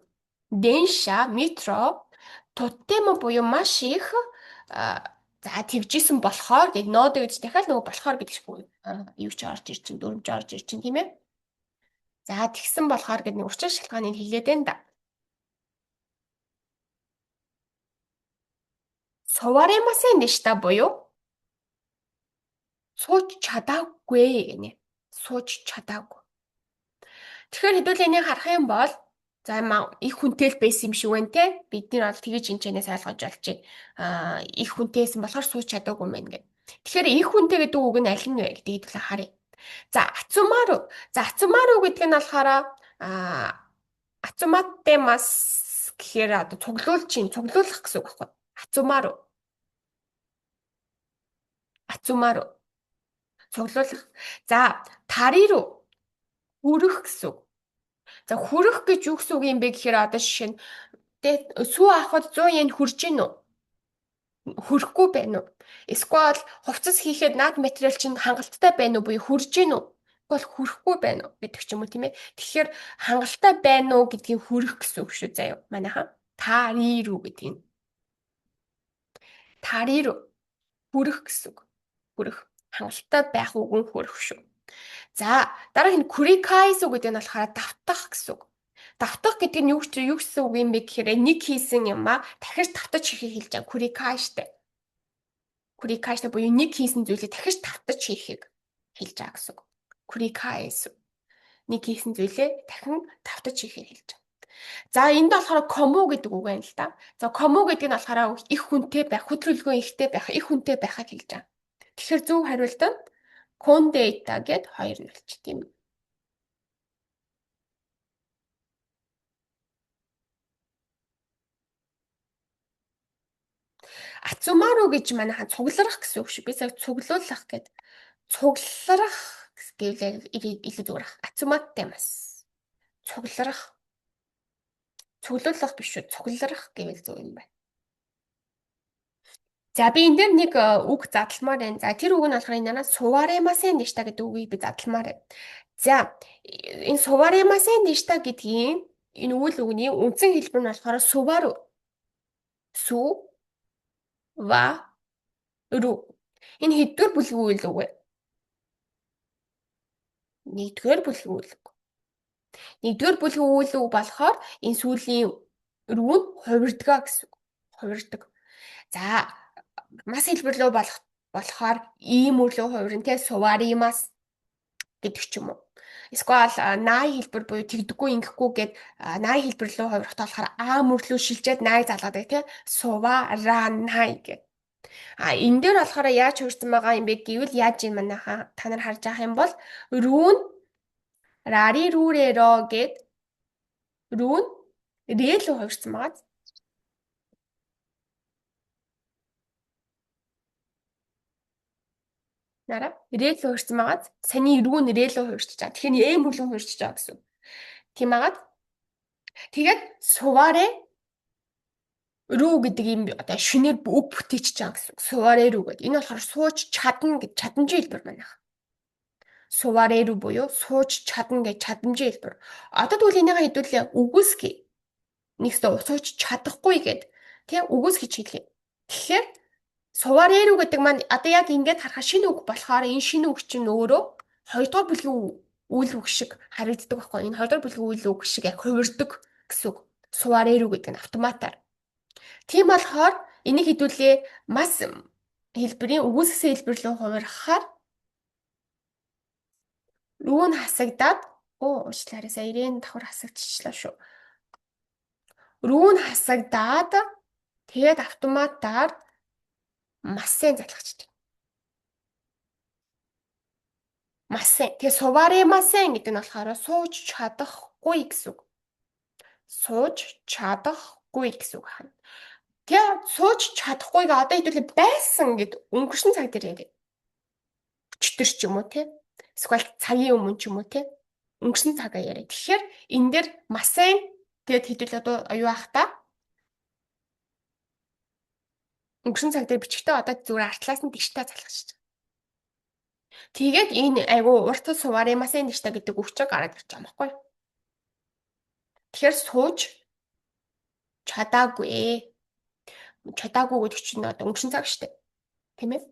денша метро тотемо буюу маш их за тэгжсэн болохоор гэдэг нодо гэж дахиад нөгөө болохоор гэдэг шиг юу ч орж ир чинь дөрвж орж ир чинь тийм ээ. За тэгсэн болохоор гэдэг нэг учир шалтгааныг хэлээд байна да. Суваремасен дэшта буюу сууч чадаагүй гинэ. Сууч чадаагүй. Тэгэхээр хэдүүлээ энийг харах юм бол за их хүнтэй л байсан юм шиг байна те. Бид нар бол тэгэж энэчнээс ойлгож болж байна. Их хүнтэйсэн болохоор сууч чадаагүй юм байна гэх. Тэгэхээр их хүнтэй гэдэг үг нь аль нь вэ гэдгийг хэдүүлээ харъя. За, ацумару. За, ацумару гэдэг нь болохоор ацуматтемас гэхээр одоо цуглуулах гэсэн үг байхгүй. Ацумару. Ацумару. Цуглуулах. За, тариру. Хүрэх гэсэн үг. За, хүрэх гэж юу гэсэн үг юм бэ гэхээр одоо жишээ нь сүү авахд 100 yen хүрж гин үү? Хүрэхгүй байна уу? Эсвэл хувцас хийхэд наад материал чинь хангалттай байна уу? Буюу хүрж гин үү? Эсвэл хүрэхгүй байна уу гэдэг ч юм уу тийм ээ. Тэгэхээр хангалттай байна уу гэдгийг хүрэх гэсэн үг шүү заяа. Манайхан тариру гэдэг нь. Тариру хүрэх гэсэн үг. Хүрэх. Хангалттай байх үг нь хүрэх шүү. За, дараагийнх нь курикайсу гэдэг нь болохоор давтах гэсэн үг. Давтах гэдэг нь юу гэсэн үг юм бэ гэхээр нэг хийсэн юм а дахиж давтаж хийхийг хэлж байгаа. Курикайштэй. Курикайштэй буюу нэг хийсэн зүйлийг дахиж давтаж хийхийг хэлж байгаа гэсэн үг. Курикайсу. Нэг хийсэн зүйлээ дахин давтаж хийхийг хэлж байгаа. За, энд болохоор кому гэдэг үг байна л да. За, кому гэдэг нь болохоор их хүнтэй байх, хөдөлгөөн ихтэй байх, их хүнтэй байхыг хэлж байгаа. Тэгэхээр зөв хариулт нь кондейта гэд хоёр нь болчих тийм. Ацумару гэж манайхан цугларах гэсэн үг шүү. Би сая цуглуулах гэд. Цугларах гэвэл илүү зүгээр ах. Ацуматтемас. Цугларах. Цуглуулах биш шүү. Цугларах гэвэл зөв юм байна. За, би энэ дээр нэг үг задалмаар байна. За, тэр үг нь болохоор энэ суваремасен дэшта гэдэг үгийг би задалмаар байна. За, энэ суваремасен дэшта гэдгийн энэ үйл үгний үндсэн хэлбэр нь болохоор сувару. Су ва ру. Энэ хэддүгээр бүлгийн үйл үг вэ? Нэгдүгээр бүлгийн үйл үг. Нэгдүгээр бүлгийн үйл үг болохоор энэ сүүлийн рүү нь хувирдгаа гэсэн үг. Хувирдаг. За, мас хэлбэрлөө болохоор ийм үрлөө хувирна те суваримас гэдэг ч юм уу. Эсвэл наай хэлбэр буюу тэгдэггүй ингэхгүй гэд наай хэлбэрлөө хувирахтаа болохоор аам үрлөө шилжээд наай залгадаг те суваранай гэх. Энэ дээр болохоор яаж хувирсан байгаа юм бэ гэвэл яаж юм манайха та нар харж байгаа юм бол рүүн рари рүүрэро гэд рүүн рэлөө хувирсан байгаа. Нара рэлөө хувирсан байгаа. Саний рүүн рэлөө хувирчиж байгаа. Тэгэхээр эм хүлэн хувирчиж байгаа гэсэн. Тийм агаад. Тэгээд суваре рүү гэдэг юм одоо шинээр үг бүтээчихэж байгаа гэсэн. Суваре рүү гэдэг. Энэ болохоор сууж чадна гэж чадамжийн хэлбэр манайх. Суваре рүү буюу сууж чадна гэж чадамжийн хэлбэр. Одоо тэгвэл энийгээ хэдүүлээ үгүйсгий. Нэгсдээ сууж чадахгүй гэд тийм үгүйсгэж хэлье. Тэгэхээр суваре рүү гэдэг маань одоо яг ингэж харахад шинэ үг болохоор энэ шинэ үг чинь өөрөө хоёрдугаар бүлгийн үйл үг шиг харагддаг байхгүй. Энэ хоёрдугаар бүлгийн үйл үг шиг яг хувирдаг гэсэн үг. Суваре рүү гэдэг нь автоматар. Тийм болохоор энийг хэдүүлээ мас хэлбэрийн үгүйсгэсэн хэлбэр рүү хувирахаар рүү нь хасагдаад уучлаарай сая ирэн давхар хасагдчихлаа шүү. Рүү нь хасагдаад тэгээд автоматар массен залгачдаг. Массен. Тэгээд суваремасен гэдэг нь болохоор сууж чадахгүй гэсэн үг. Сууж чадахгүй гэсэн үг хана. Тэгээд сууж чадахгүйг одоо хэдүүлээ байсан гэд өнгөрсөн цаг дээр яриа. Өчтөр ч юм уу те. Эсвэл цагийн өмнө ч юм уу те. Өнгөрсөн цагаа яриа. Тэгэхээр энэ дээр массен тэгээд хэдүүлээ одоо юу ах та? Өнгөрсөн цаг дээр бичгтээ одоо зүгээр артлаас нь дишта залгаж байгаа. Тэгээд энэ айгу урт суваремасен дишта гэдэг үгчийг гараад ирж байгаа байхгүй юу? Тэгэхээр сууж чадаагүй. Чадаагүй гэдэг чинь одоо өнгөрсөн цаг шүү дээ. Тийм ээ?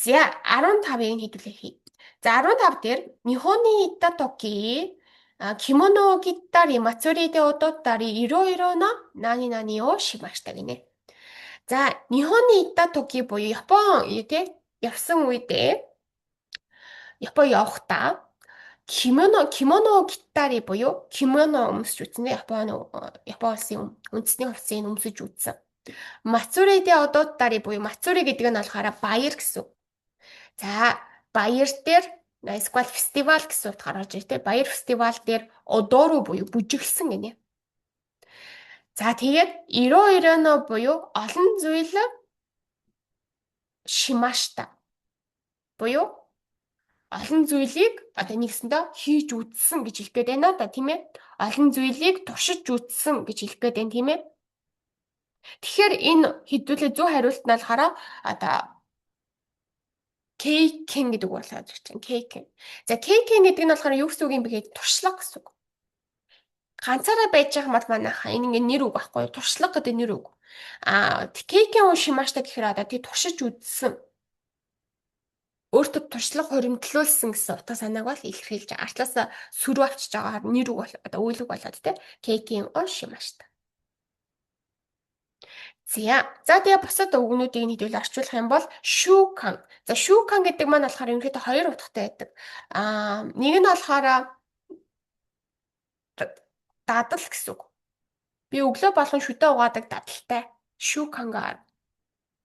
За 15-ыг хэдүүлээ хий. За 15 дээр Нихоны итта токи кимоноを着ったり祭りで踊ったりいろいろな何々をしましたгинэ. За Нихоны итта токи буюу Япон явсан үедээ Япон явахдаа кимоноを着ったりбуюу кимоно өмсөж үзсэн. Япон улсын үндэсний хувцсыг өмсөж үзсэн. Мацури де одоттари буюу мацури гэдэг нь болохоор баяр гэсэн. За баяр дээр Эсвэл фестивал гэсэн утгаар орж ирэх те. Баяр фестивал дээр одооруу буюу бүжиглсэн гинэ. За тэгээд иро ироно буюу олон зүйл шимашта буюу олон зүйлийг одоо нэгсэндээ хийж үтсэн гэж хэлэх гээд байна да тийм ээ. Олон зүйлийг туршиж үтсэн гэж хэлэх гээд байна тийм ээ. Тэгэхээр энэ хэдүүлээ зөв хариулт нь болохоор одоо кейкен гэдэг үг болоод ирж байна. Кейкен. За кейкен гэдэг нь болохоор юу гэсэн үг юм бэ гэхэд туршлага гэсэн үг. Ганцаараа байж байгаа бол манайха энэ ингээ нэр үг байхгүй юу? Туршлага гэдэг нэр үг. Кейкен ушимашта гэхээр одоо тий туршиж үтсэн өөртөө туршлага хуримтлуулсан гэсэн утга санааг бол илэрхийлж байгаа. Артлаас сүрүү авчиж байгаагаар нэр үг бол одоо үйл үг болоод тий кейкен ушимашта. За тэгээ бусад үгнүүдийг нийлүүл орчуулах юм бол шүүкан. За шүүкан гэдэг маань болохоор ерөнхийдөө хоёр утгатай байдаг. Нэг нь болохоор дадал гэсэн үг. Би өглөө болгон шүдэ угаадаг дадалтай. Шүүкангаар.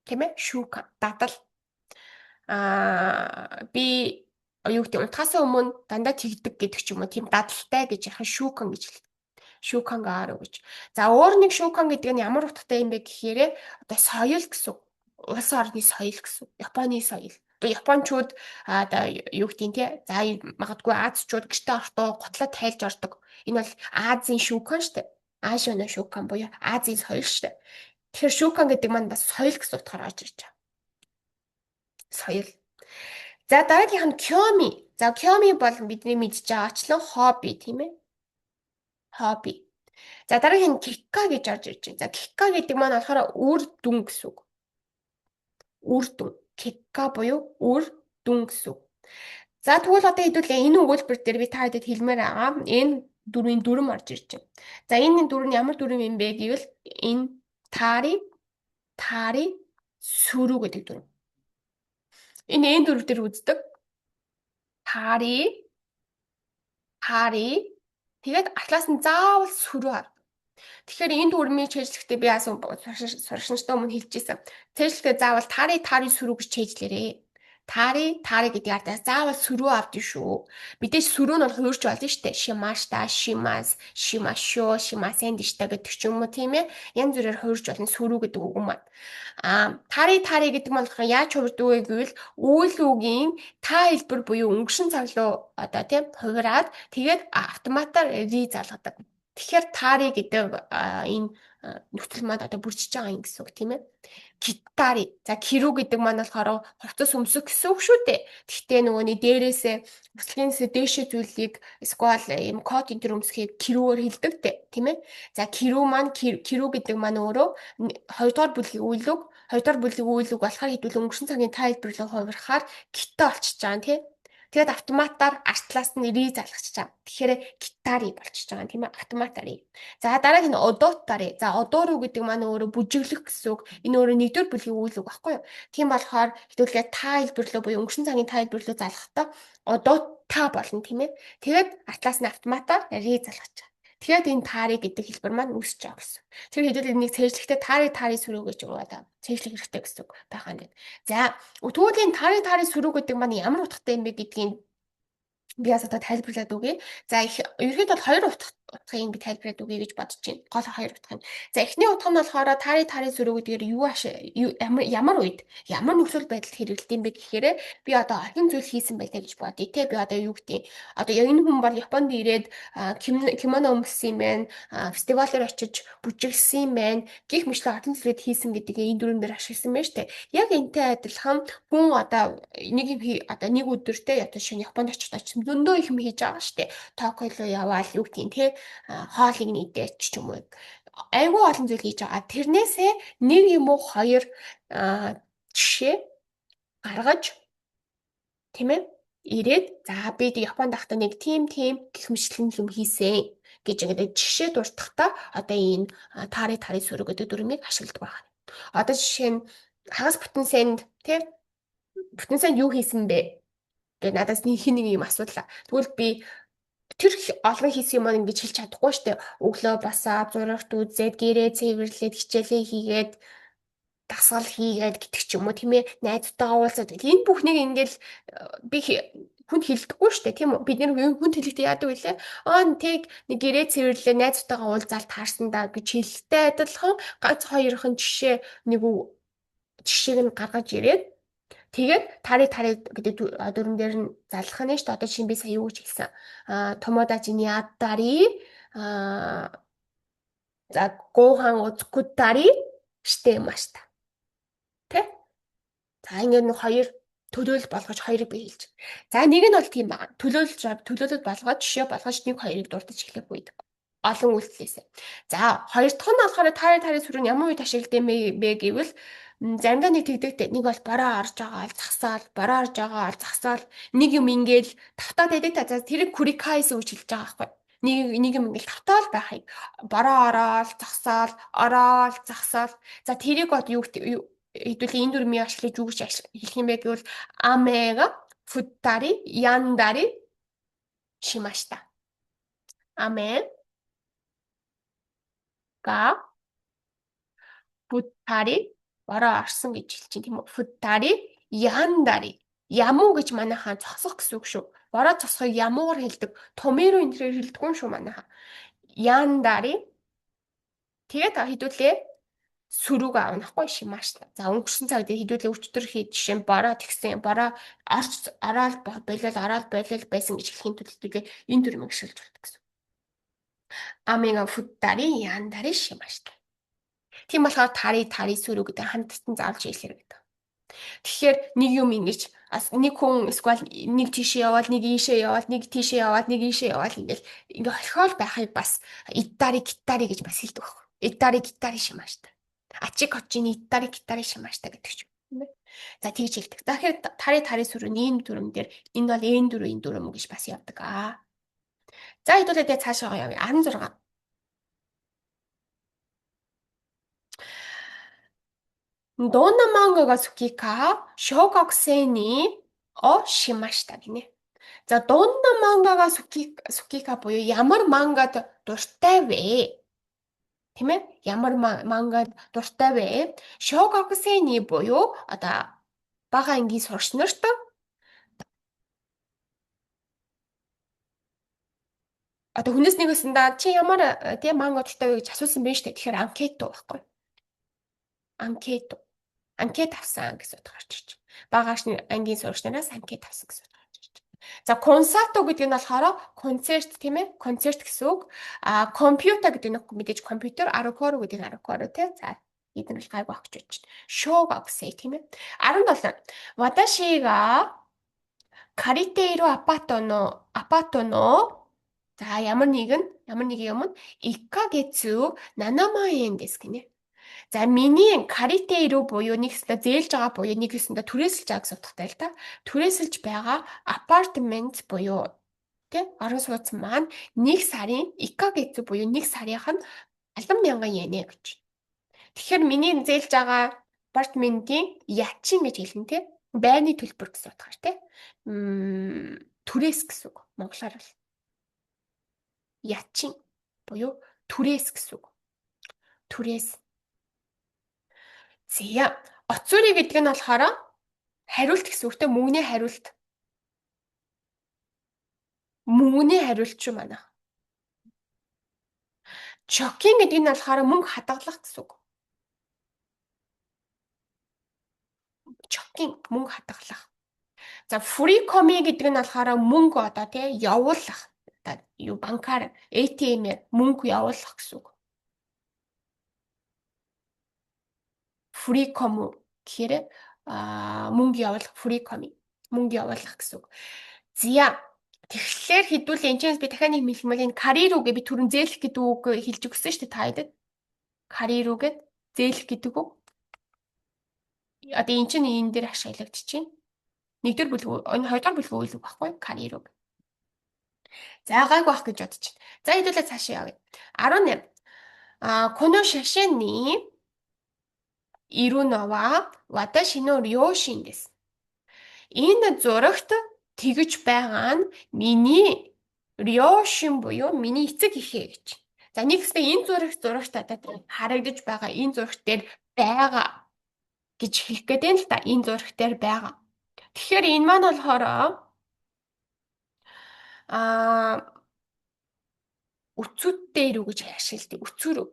Тийм ээ? Шүүкан. Дадал. Би юу гэдэг унтахаас өмнө дандаа тэгдэг гэдэг ч юм уу. Тийм дадалтай гэж яхан шүүкан гэж хэлдэг. Шүүкангаар гэж. За өөр нэг шүүкан гэдэг нь ямар утгатай юм бэ гэхээр одоо соёл гэсэн. Улс орны соёл гэсэн. Японы соёл. Одоо японочууд одоо юу гэдэг нь те. За магадгүй Азчууд гэртээ ортоо готлоо тайлж ордог. Энэ бол Азийн шүүкан шүү дээ. Аашны шүүкан буюу Азийн соёл шүү дээ. Тэгэхээр шүүкан гэдэг маань бас соёл гэсэн утгаар орж ирж байгаа. Соёл. За дараагийнх нь кёми. За кёми бол бидний мэдж байгаачлан хобби тийм ээ. Хобби. За дараагийн кикка гэж орж ирж байна. За кикка гэдэг маань болохоор үр дүн гэсэн үг. Үр дүн. Кикка буюу үр дүн гэсэн үг. За тэгвэл одоо хэдүүлээ энэ өгүүлбэр дээр би та хэдэд хэлмээр байгаа. Энэ дөрвийн дүрм орж ирж байна. За энэ дүр нь ямар дүрм юм бэ гэвэл энэ тари сүрүү гэдэг дүрм. Энэ дүр дээр үздэг. Тари тэгээд атлаас нь заавал сүрүү ав. Тэгэхээр энэ дүрмийн чэйжлэхдээ би сурагчнастай өмнө хэлжсэн. Чэйжлэхдээ заавал тари сүрүү гэж чэйжлээрээ. Тари гэдэг ардаа заавал сүрүү авдээ шүү. Мэдээж сүрүү нь бол хуурч болно шүү дээ. Шимашта, шимас, шимашо, шимасен дэжтэй гэдэг ч юм уу тийм ээ. Янз бүрээр хуурч болно сүрүү гэдэг үг маань. Тари гэдэг маань яаж хувирдаг вэ гэвэл үйл үгийн та хэлбэр буюу өнгөршин цаг руу одоо тийм хувираад тэгээд автоматар ри залгадаг. Тэгэхээр тари гэдэг энэ нөхцөл маань одоо бүрдэж байгаа юм гэсэн үг тийм ээ. Китари. За кирүү гэдэг маань болохоор хувцас өмсөх гэсэн үг шүү дээ. Гэхдээ нөгөөний дээрээсээ өсгөнөөсөө дээшээ зүйлийг эсвэл юм код энэ төр өмсөхийг кирүүгээр хэлдэг дээ, тийм ээ. За кирүү маань кирүү гэдэг маань өөрөө хоёрдугаар бүлгийн үйл үг. Хоёрдугаар бүлгийн үйл үг болохоор хэдүүл өнгөрсөн цагийн тайлбарлал хувирахаар китэ олчиж байгаа, тийм ээ. Тэгээд автоматар артлаас нь ри залгачиж байгаа. Тэгэхээр китари болчихж байгаа тийм ээ. Автоматар ри. За дараагийнх нь одоотари. За одооруу гэдэг маань өөрөө бүжиглэх гэсэн үг. Энэ өөрөө нэгдүгээр бүлгийн үйл үг байхгүй юу? Тийм болохоор хэдүүлээ тайлбарлал буюу өнгөрсөн цагийн тайлбарлал залгахдаа одоота болно тийм ээ. Тэгээд артлаас нь автоматар ри залгаж байгаа. Тэгээд энэ тари гэдэг хэлбэр маань үүсэж байгаа гэсэн. Тэр хэдүүлээ энийг цээжлэхдээ тари сүрүү гэж одоо цээжлэх хэрэгтэй гэсэн үг байгаа юм. За тэгвэл энэ тари сүрүү гэдэг маань ямар утгатай юм бэ гэдгийг би асууад тайлбарлаад өгье. За ерөнхийдөө бол хоёр утгыг би тайлбарлаад өгье гэж бодож байна. Гол хоёр утга нь. За эхний утга нь болохоор тари сүрүү гэдгээр ямар үед ямар нөхцөл байдалд хэрэглэдэг юм бэ гэхээр би одоо орхин зүйл хийсэн байлаа гэж бодъё те. Би одоо юу гэдэг одоо энэ хүн бол Японд ирээд кимоно өмссөн юм байна. Фестивалээр очиж бүжиглсэн юм байна. Гэх мэтлээ орхин зүйлд хийсэн гэдгийг энэ дүрэн дээр ашигласан байна штэ. Яг энтэй адилхан хүн одоо нэг өдөртэй одоо шинэ Японд очиж зөндөө их юм хийж байгаа штэ. Токио руу яваал юу гэдгийг те хоолыг нийтээч ч юм уу. Айгүй олон зүйл хийж байгаа. Тэрнээсээ нэг юм уу хоёр жишээ гаргаж тийм ээ ирээд за би Японд ахта нэг тийм гэх мэтлэн юм хийсэн гэж ингээд жишээ дуртахтаа одоо энэ тари сүрүү гэдэг дүрмийг ашигладаг байна. Одоо жишээ нь хагас бүтэн санд тийм бүтэн санд юу хийсэн бэ? Гэ надаас нэг юм асуудал. Тэгвэл би тэр олгон хийсэн юм аа ингэж хэлж чадахгүй штэ. Өглөө басаад зурагт үзээд гэрээ цэвэрлээд хичээлээ хийгээд дасгал хийгээд гэдэг ч юм уу тийм ээ найзтайгаа уулзаад энэ бүхнийг ингээл би хүнд хэлдэггүй шүү дээ тийм үү бид нэр хүнд хэлэхдээ яадаг вэ? Тэг нэг гэрээ цэвэрлээ найзтайгаа уулзаал таарсан да гэж хэлэлтэй адилхан ганц хоёрхан жишээг нь гаргаж ирээд тэгээд тари гэдэг дүрэн дээр нь заллах нь шүү дээ. Одоо чинь би сая юу гэж хэлсэн. Томодачи ни аттари за гохан оцкуттари штемашта. Тэ? За ингээд нэг хоёр төлөөлөл болгож хоёрыг би хэлж. За нэг нь бол тийм байна. Төлөөлөл болгоод жишээ болгож нэг хоёрыг дурдж эхлэх үед олон үйлдэлээсээ. За хоёр дахь нь болохоор тари сүрэн ямар үед ашигладаг бэ гэвэл заримдаа нэг тэгдэгтэй нэг бол бороо орж байгаа ол загсаал нэг юм ингээл тавтаад байдаг та. За тэрийг курикайс гэж хэлж байгаа байхгүй. Нэг юм ингээл тавтаал байхыг бороо ороод загсаал. За тэрийг одоо юу хэдүүлээ энэ дүрмийг ашиглаж юу гэж хэлэх юм бэ гэвэл амега футтари яндари шимашта. Аме га футтари бороо орсон гэж хэлж чинь тийм үү? Футтари яндари. Ямуу гэж манайхаа зогсох гэсэн үг шүү. Бороо зогсохыг ямуугаар хэлдэг. Томеро энэ төрөөр хэлдэггүй шүү манайхаа. Яндари. Тэгээд хэдүүлээ сүрүүг аавнахгүй шимаашла. За өнгөрсөн цаг дээр хэдүүлээ өчтөр жишээ нь бороо тэгсэн. Бороо ороод болол байсан гэж хэлхийн тулд хэдүүлээ энэ дүрмийг ашиглаж болдог гэсэн. Амига футтари яндари шимаашла. Тийм болохоор тари сүрүү гэдэг хандсан заавалж хэлэх гэдэг. Тэгэхээр нэг юм ингэж нэг хүн эсвэл нэг тийшээ явал, нэг ийшээ явал, нэг тийшээ явал, нэг ийшээ явал ингээл холхиол байхыг бас иттари гитари гэж бас хэлдэг байхгүй. Иттари гитари шимааштай. Ачиг хочины иттари гитари шимааштай гэдэг ч юм байна. За тэгж хэлдэг. За тэгэхээр тари сүрүүний энэ дүрм дээр энэ бол энэ дүрм гэж бас явдаг аа. За хэдүүлээ тэгээ цаашаа явъя. 16. Донна манга가 сукика шогоксэни шимашта гинэ. За донна манга가 сукика буюу ямар мангад дуртай вэ? Тийм ээ? Ямар мангад дуртай вэ? Шогоксэни буюу одоо бага ангийн сурагч нарт одоо хүнээс нэгээс чи ямар тийм манга дуртай вэ гэж асуусан байна шүү дээ. Тэгэхээр анкето байхгүй. Анкет авсан гэсэн утгаар чиж. Багааш ангийн сурагч нараас анкет авсан гэсэн утгаар чиж. За консерто гэдэг нь болохоор концерт тийм ээ? Концерт гэсэн үг. Компьютер гэдэг нь мэдээж компьютер, арукоро гэдэг нь арукоро тийм. За эдгээр нь бол гайгүй огч байж байна. Шогоксэй тийм ээ? 17. Ваташига каритеиро апатоно за ямар нэг юм 1ヶ月7万円ですгинэ. За миний каритеиро буюу нэгсдэ зээлж байгаа буюу нэгэсэндээ түрээсэлж байгаа гэсэн утгатай л да. Түрээсэлж байгаа апартмент буюу тий орон сууц маань 1 сарын 1 ヶ月буюу 1 сарынх нь 10,000 yen гэж. Тэгэхээр миний зээлж байгаа апартментийн ячин гэж хэлнэ тий. Байрны төлбөр гэсэн утгаар тий. Түрээс гэсэн үг. Монголоор бол ячин буюу түрээс гэсэн үг. Түрээс. Зя. Оцури гэдэг нь болохоор хариулт гэсэн үгтэй мөнгөний хариулт. Мөнгөний хариулт шүү манай. Чокин гэдэг нь болохоор мөнгө хадгалах гэсэн үг. Чокин мөнгө хадгалах. За фрикоми гэдэг нь болохоор мөнгө одоо тий явуулах. Юу банкар ATM-ээр мөнгө явуулах гэсэн үг. Фрикому гэхээр мөнгө явуулах фрикоми мөнгө явуулах гэсэн үг. Зя тэгэхээр хэдүүлээ энэ би дахиад нэг хэлмэл энэ карируугээ би түрэн зээлэх гэдэг үг хэлж өгсөн шүү дээ та хэдэд. Карируугээд зээлэх гэдэг үг. Одоо энэ чинь энэ дээр ашиглагдчихээн. Нэгдүгээр бүлэг энэ хоёрдугаар бүлэг үйл үг байхгүй карирууг. За гайг байх гэж бодож байна. За хэдүүлээ цаашаа явъя. 18. Коно шашины Ирунова ваташи но рёшин дэс. Энэ зурагт тэгж байгаа нь миний рёшин буюу миний эцэг эхээ гэж. За нэгсээ энэ зурагт одоо харагдаж байгаа энэ зурагт дээр байгаа гэж хэлэх гээд байна л да. Энэ зураг дээр байгаа. Тэгэхээр энэ маань болохоор өцүүдтэй рүү гэж ашигладаг. Өцөрөө.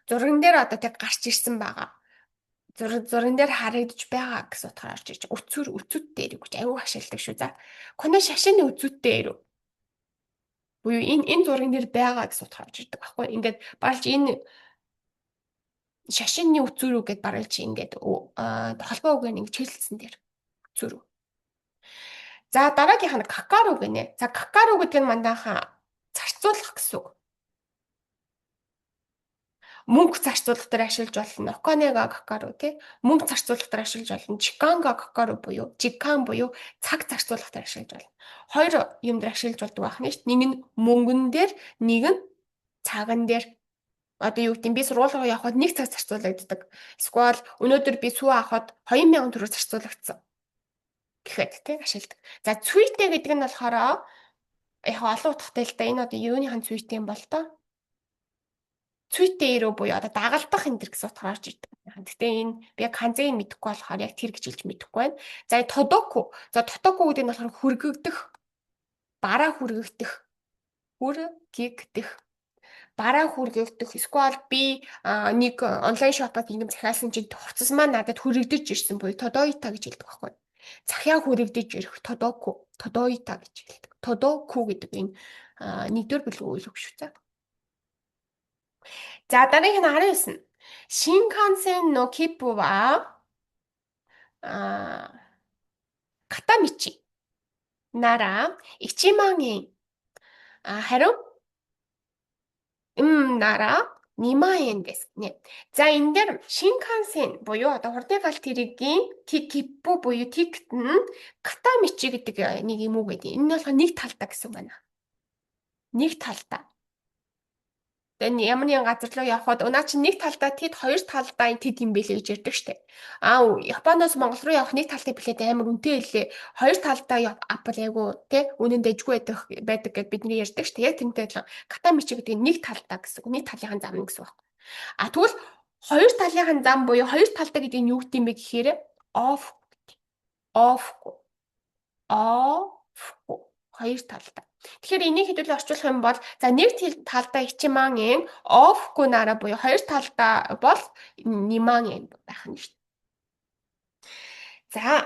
Зурган дээр одоо тэг гарч ирсэн байгаа. Зурган дээр харагдаж байгаа гэсэн утгаар орж ирж өцүүдтэй рүү гэж аюу ашигладаг шүү. За. Конно шашины өцүүдтэй рүү. Буюу энэ зурган дээр байгаа гэсэн утгаар орж ирдэг байхгүй. Ингээд баралж энэ шашины өцөрөө гэд баралж ингээд холбоо үг нэг хэлсэн дээр өцөрөө. За дараагийнх нь какару гинэ. За какару гэдэг нь манайхаа зарцуулах гэсэн үг. Мөнгө зарцуулах дээр ашиглаж болно. Оконега какару тий. Мөнгө зарцуулах дээр ашиглаж болно. Жиканга какару буюу жикан буюу цаг зарцуулах дээр ашиглаж болно. Хоёр юм дээр ашиглаж болдог байх нь шүү дээ. Нэг нь мөнгөн дээр, нэг нь цаган дээр. Одоо юу гэдэг нь би сургууль руу явхад 1 цаг зарцуулагддаг. Эсвэл өнөөдөр би сүү авахад 2000 төгрөг зарцуулагдсан. Гэхэд тий ашигладаг. За цүйтэй гэдэг нь болохоор яг олон утгатай л да. Энэ одоо юуныхан цүйтэй юм бол тоо. Цүйтэй ирүү буюу одоо дагалдах энэ төр гэсэн утгаар орж ирдэг. Гэхдээ энэ би яг ханзыг мэдэхгүй болохоор яг тэр гэж хэлж мэдэхгүй байна. За тодоку. За тодоку гэдэг нь болохоор хүргэгдэх, бараа хүргэгдэх, хүргэгдэх. Бараа хүргэгдэх. Эсвэл би нэг онлайн шопод ингэм захиалсан чинь хувцас маань надад хүрэгдэж ирсэн буюу тодоита гэж хэлдэг байхгүй. Захиа хүрэгдэж ирэх тодоку, тодоита гэж хэлдэг. Тодоку гэдэг энэ нэгдүгээр бүлэг үйл үг шүү дээ. За дараагийн нь 19. Shinkansen no kippu wa katamichi nara 1万円. Харин нара 2万円ですね. За энэ дээр Shinkansen буюу одоо хурдан галт тэргийн киппу буюу тикет нь катамичи гэдэг нэг юм уу гэдэг. Энэ нь болохоор нэг талдаа гэсэн үг байна. Нэг талдаа. Тэгээ ямар нэгэн газар руу явхад наа чи нэг талдаа тэд хоёр талдаа тэд юм бэлээ гэж ярьдаг штеп. Японоос Монгол руу явах нэг талтай билет амар үнэтэй хэлээ. Хоёр талдаа апл айгу тий үнэн дэжгүй байдаг гэд бидний ярьдаг штеп. Яг тэнтэй адилхан катамичи гэдэг нь нэг талдаа гэсэн үг. Нэг талынхаа зам гэсэн үг. Тэгвэл хоёр талынхаа зам буюу хоёр талдаа гэдэг нь юу гэдэм бэ гэхээр off хоёр талдаа. Тэгэхээр энийг хэдүүлээ орчуулах юм бол за нэг талдаа 1万円, off-гүй нараа буюу хоёр талдаа бол 2万円байх нь шүү дээ.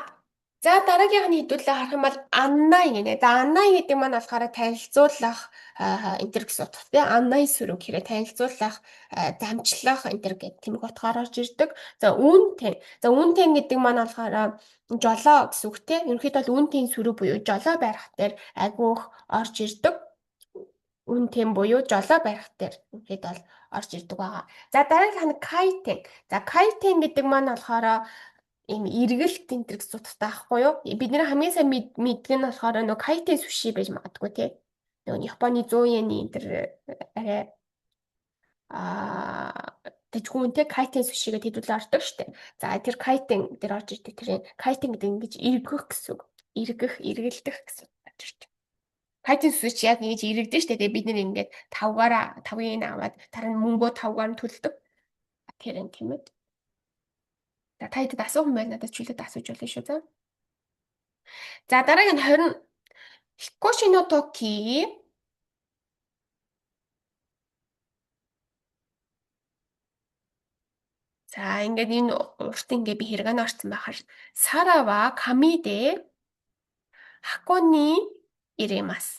За дараагийнх нь хэдүүлээ харах юм бол аннай гинэ. За аннай гэдэг маань болохоор танилцуулах энэ гэсэн утгатай. Аннай сүрэг хэрэг танилцуулах, замчлах энэ гэдэг тэмэг утгаар орж ирдэг. За үүнтэй. За үүнтэй гэдэг маань болохоор жолоо гэсэн үг те. Ерөнхийдөө бол үүнтэй сүрэг буюу жолоо барих дээр агиух орж ирдэг. Үнтэй буюу жолоо барих дээр ерөнхийдөө бол орж ирдэг байгаа. За дараагийнх нь кайтен. За кайтен гэдэг маань болохоор ийм эргэлт энэ гэсэн утгатай байхгүй юу? Бид нэр хамгийн сайн мэддэг нь болохоор нөгөө кайтен суши байж магадгүй тий. Нөгөө Японы 100 yen-ийн энэ төр арай тэжгүүнтэй кайтен суши гэдэг хэдүүлээ ордог штеп. За тэр кайтен дээр орж ирдэг тэр кайтен гэдэг ингэж эргэх гэсэн үг. Эргэлдэх гэсэн үг орж ирдэг. Кайтен суши яг ингэж эргэдэж штеп. Тэгээ бид нэр ингээд 5-ын аваад дараа нь мөнгөө 5-аар нь төлдөг. Тэр юм тийм ээ. За та хэд асуух юм байна надад чөлөөд асууж болно шүү за. За дараагийн нь 20 Hikoshi no toki За ингээд энэ урт ингээд би хэрэгэн орсон байхаар Сара wa kami de hako ni iremasu.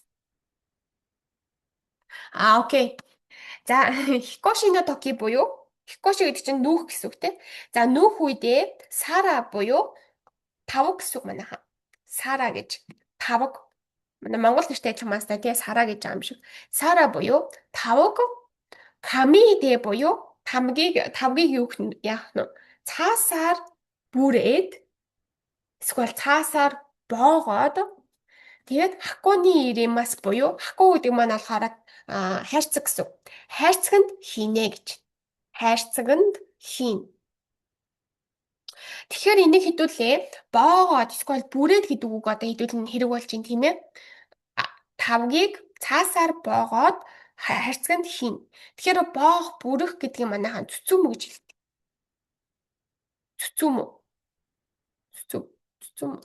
Окей. За Hikoshi no toki буюу Hikoshi гэдэг чинь нүүх гэсэн үг тийм. За нүүх үедээ Сара буюу тавг гэсэн үг манайха. Сара гэж тавг. Манай монгол нэртэй адилхан маастай тийм Сара гэж байгаа юм шиг. Сара буюу тавг. Kami de буюу тавгийг юу яах нь цаасаар бүрээд эсвэл цаасаар боогоод тэгээд хакуны иремас буюу хаку гэдэг маань болохоор хайрцаг гэсэн. Хайрцагт хийнэ гэж. Хайрцагт хийн. Тэгэхээр энийг хэдүүлээ боогоод эсвэл бүрээд гэдэг үг одоо хэдүүлэн хэрэг болж байна тийм ээ. Тавгийг цаасаар боогоод хайрцагт хийн. Тэгэхээр боох бүрэх гэдэг нь манайхан цүцүүм гэж хэлдэг. Цүцүүм үү? Цүцүм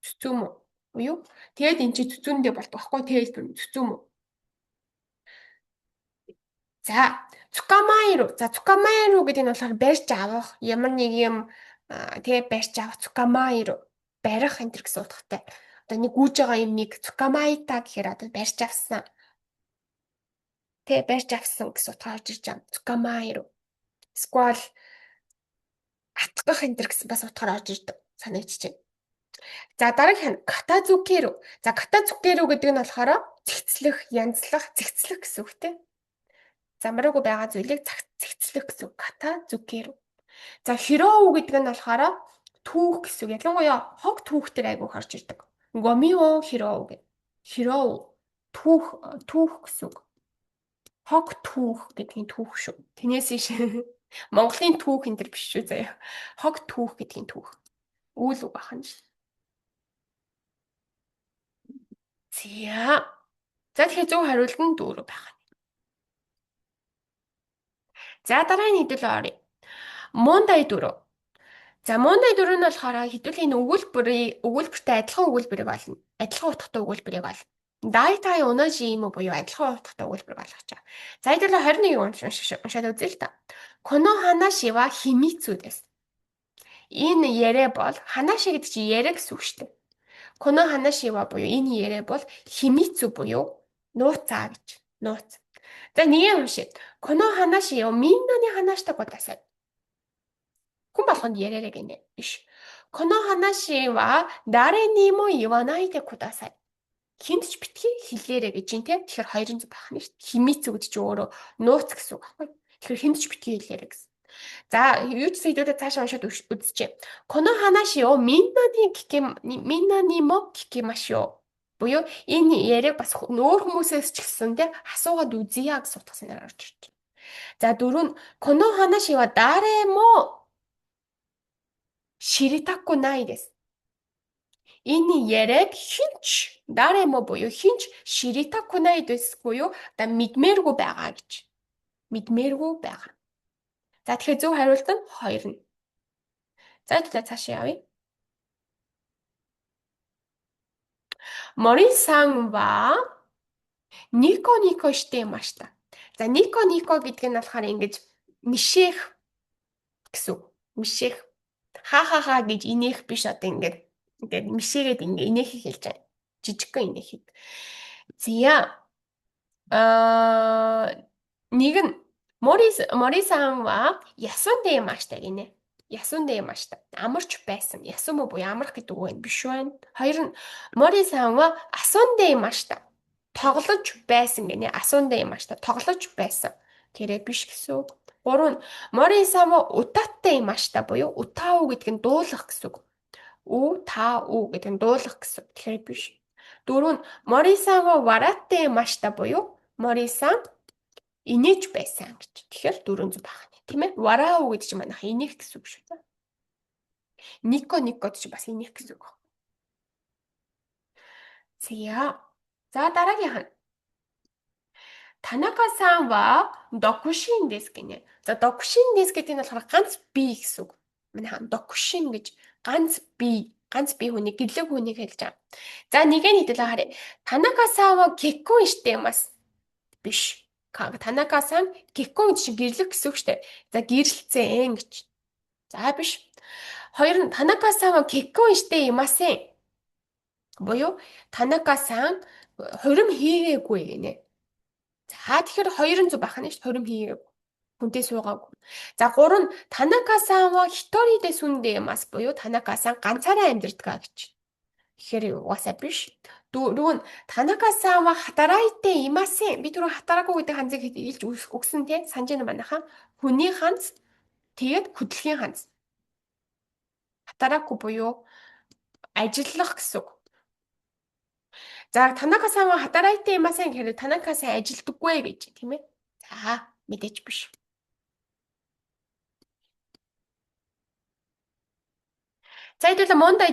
цүцүм буюу тэгээд эн чинь цүцүндээ болдог байхгүй тэгээд цүцүм. За цукамайру. За цукамайру гэдэг нь болохоор барьж авах ямар нэг юм тэгээ барьж авах цукамайру барих энэ төр гэсэн утгатай. Одоо нэг гүйж байгаа юмыг цукамайта гэхээр одоо барьж авсан. Тэгээ барьж авсан гэсэн утгаар орж ирж байгаа. Цукамайру. Сквал атгах энэ төр гэсэн бас утгаар орж ирдэг. Санагдчихэв. За дараагийнх нь катазукеру. За катазукеру гэдэг нь болохоор цэгцлэх, янзлах, цэгцлэх гэсэн үгтэй. Замраагүй байгаа зүйлийг цэгцлэх гэсэн үг. Катазукеру. За хироу гэдэг нь болохоор түүх гэсэн үг. Ялангуяа хог түүх дээр айгүйх орж ирдэг. Гомио хироу гэх. Хироу түүх гэсэн үг. Хог түүх гэдгийн түүх шүү. Тэнээс иш Монголын түүх энэ төр биш шүү заяа. Хог түүх гэдгийн түүх. Үйл үг ахна шүү. За. За тэгэхээр зөв хариулт нь дөрөв байх. За дараагийн хэдүүлээ оръё. Мондай дөрөв. За мондай дөрөв нь болохоор хэдүүлийн өгүүлбэртэй адилхан өгүүлбэрийг олно. Адилхан утгатай өгүүлбэрийг олно. Дайтай унажи юм уу буюу адилхан утгатай өгүүлбэр болгож байгаа. За хэдүүлээ 21-ийг уншаад үзье л та. Коно ханаши wa himitsu desu. Энэ яриа бол ханаши гэдэг чинь яриа гэсэн үг шүү дээ. Коно ханаши wa буюу энэ яриа бол himitsu буюу нууцаа гэж. Нууц. За нэгэ уншия. Коно ханаши wa миннани ханашитай кудасай. Хүн болгонд яриараа гинэ биш. Коно ханаши wa dare ni mo iwanai de kudasai. Хинт ч битгий хэлээрэ гэж юм те. Тэгэхээр хоёрын зүг байх нь шүү дээ. Химицүү гэдэг чинь өөрөө нууц гэсэн үг байхгүй. Тэгэхээр хинт ч битгий хэлээрэ гэсэн. За юу ч сэдвүүдэд цаашаа уншаад үзчихье. Коно ханаши wa миннани mo kikimashou. Буюу энэ яриаг бас өөр хүмүүсээс ч гэсэн те асуугаад үзье гэсэн утга санаар орж ирж байна. За дөрөв нь коно hanashi wa dare mo shiritaku nai desu. Энэ яриаг хинч даремо буюу хинч shiritaku nai desu буюу одоо мэдмээргүй байгаа гэж. Мэдмээргүй байгаа. За тэгэхээр зөв хариулт нь 2 нь. За тэгээд цаашаа явъя. Mori-san wa nico nico shiteimashita. За nico nico гэдэг нь болохоор ингэж мишэх гэсэн. Мишэх ха гэж инех биш одоо ингээд мишээгээд ингээ инехийг хэлж байгаа. Жижигхэн инехийг. Зя нэг нь Мори-сан wa ясунде имашта гинэ. Ясунде имашта. Амарч байсан. Ясумо буюу амрах гэдэг үг байна. Биш байна. Хоёр нь Мори-сан wa асунде имашта. Тоглож байсан гинэ. Асунде имашта. Тоглож байсан. Тэрэ биш гэсэн үг. Гурав нь Мори-сан wa utatte imashita буюу утау гэдэг нь дуулах гэсэн үг. гэдэг нь дуулах гэсэн. Тэгэхээр биш. Дөрөв нь Мори-сан wa waratte imashita буюу Мори-сан инээж байсан гэж. Тэгэхээр дөрөв зүг байна. Тийм ээ? Варау гэдэг чинь манайх инех гэсэн үг шүү дээ. Нико гэдэг чинь бас инех гэсэн үг. За дараагийнх нь Танака-сан wa доkushin desu гинэ. За доkushin desu гэдэг нь болохоор ганц бие гэсэн үг. Манайхан доkushin гэж ганц бие хүний гэрлэг хүнийг хэлж байгаа. За нэгэ хэдүүлээ харъя. Танака-сан wa kekkon shitemasu биш. Танака-сан kekkon чинь гэрлэх гэсэн үг шүү дээ. За гэрлэлцэн гэж. За биш. Хоёр нь Танака-сан wa kekkon shite imasen. Буюу Танака-сан хурим хийгээгүй гинэ. За тэгэхээр 2 зүг байх нь шүү дээ. Хурим хийгээгүй. Хүнтэй суугаагүй. За 3 нь Танака-сан wa hitori de sundeemasu буюу Танака-сан ганцаараа амьдардаг гэж. Тэгэхээр угаасаа биш. 4 нь Танака-сан wa hataraite imasen. Би түрүү хатараагүй гэдэг ханзыг хэлж өгсөн тий. Санаж байна манайхаа. Хүний ханз тэгээд хөдөлгөөний ханз. Хатараагүй буюу ажиллах гэсэн үг. За Танака-сан wa hataraite imasen гэхээр Танака-сан ажилдаггүй гэж тийм ээ. За мэдээж биш. За хэдүүлээ Мондай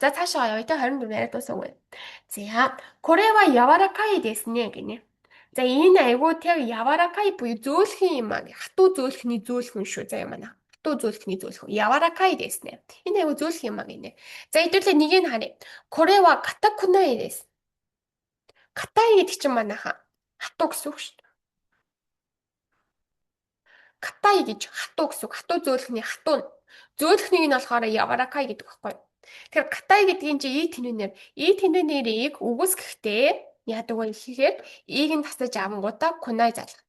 за цаашаа явъя та 24 яриад дуусаагүй. За Коре wa yawarakai desu ne гинэ. За энэ айгуу тэг yawarakai буюу зөөлхөн юм аа. Хатуу зөөлхний зөөлхөн шүү заяа манай. хатуу зөвлөхний зөвлөх. Яваракайですね. Энэ айгу зөвлөх юм аа гинэ. За хэдүүлээ нэг нь харъя. Корева катакунайです. Катай гэдэг чинь манайха хатуу гэсэн үг шүү дээ. Катай гэж хатуу гэсэн үг. Хатуу зөвлөхний хатуу. Зөвлөхнийг нь болохоор яваракай гэдэг байхгүй юу? Тэгэхээр катай гэдгийн чинь и тэнэнэрийг үгүйсгэхдээ яадаг вэ гэхээр ийг нь тасаж авангуудаа кунай залгах.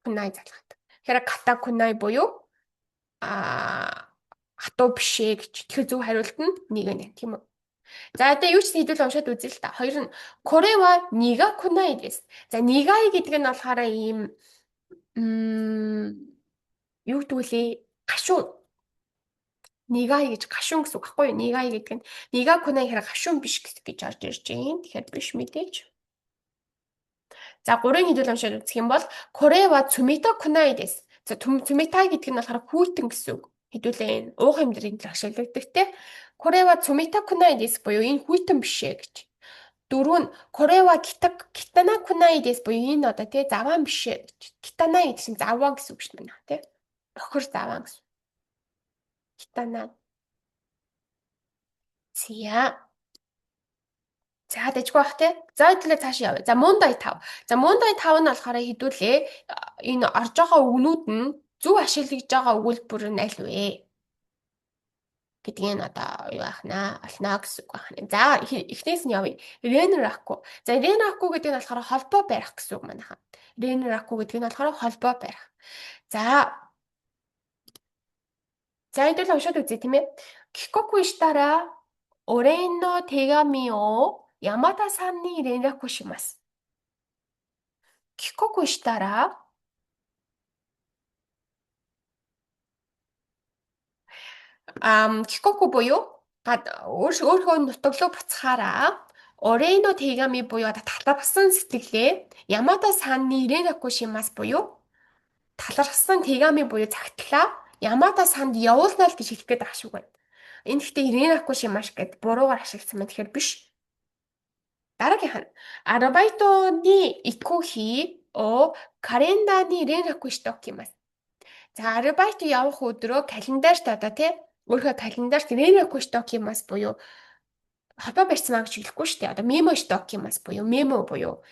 Кунай залгадаг. Тэгэхээр ката кунай буюу хатуу биш ээ гэж. Тэгэхээр зөв хариулт нь нэг нь тийм үү? За одоо юу ч хэдүүл уншаад үзье л та. Хоёр нь Корева нига кунайです. За нигай гэдэг нь болохоор ийм юу гэдэг вэ? Гашуун. Нигай гэж гашуун гэсэн үг байхгүй юу? Нигай гэдэг нь нига кунай хэрэг гашуун биш гэж орж ирж байна. Тэгэхээр биш мэдээж. За 3-ын хэдүүл уншаад үзэх юм бол Корева цумита кунайです. За цумитай гэдэг нь болохоор хүйтэн гэсэн үг. Хэдүүлээ энэ уух амьдрын дээр ашигладаг те. Корева цумита кунайですбуюу энэ хүйтэн биш ээ гэж. 4 нь Корева китана кунайですбуюу энэ одоо те заваан биш ээ гэж. Китана гэдэг чинь заваан гэсэн үг шүү дээ те. Бохор заваан гэсэн. Китана. Зя. За дэжгүй бах те. За хэдүүлээ цааш явъя. За Мондай 5. За Мондай 5 нь болохоор хэдүүлээ энэ орж байгаа үгнүүд нь зөв ашиглаж байгаа өгүүлбэр нь аль вэ? Гэдгийг одоо юу ахнаа олно гэсэн үг байна. За эхнээс нь явъя. Ренраку. За ренраку гэдэг нь болохоор холбоо барих гэсэн үг манайха. Ренраку гэдэг нь болохоор холбоо барих. За хэдүүл уншаад үзье тийм ээ. Кикоку шитара орен но тэгами о Ямада-санに連絡します。帰国したら帰国буюу өөрийнхөө нутаг руу буцахаараа Орейно тэгами буюу талархсан сэтгэлээ Ямада-санны連絡しますбуюу талархсан тэгами буюу цагтлаа Ямада-санд явуулнаа л гэж хэлэх гээд байгаа шүү байна. Энэ гэхдээ連絡しますгэд буруугаар ашигласан мэт тэгэхээр биш. Дараагийнх нь аробайто ни ику хи о календар ni連絡しておきます. За аробайт явах өдрөө календарт одоо тий өөрийнхөө календарт連絡しておきますбуюу холбоо барьсан гэж хэлэхгүй шүү дээ. Одоо мемоしておきますбуюу мемо буюу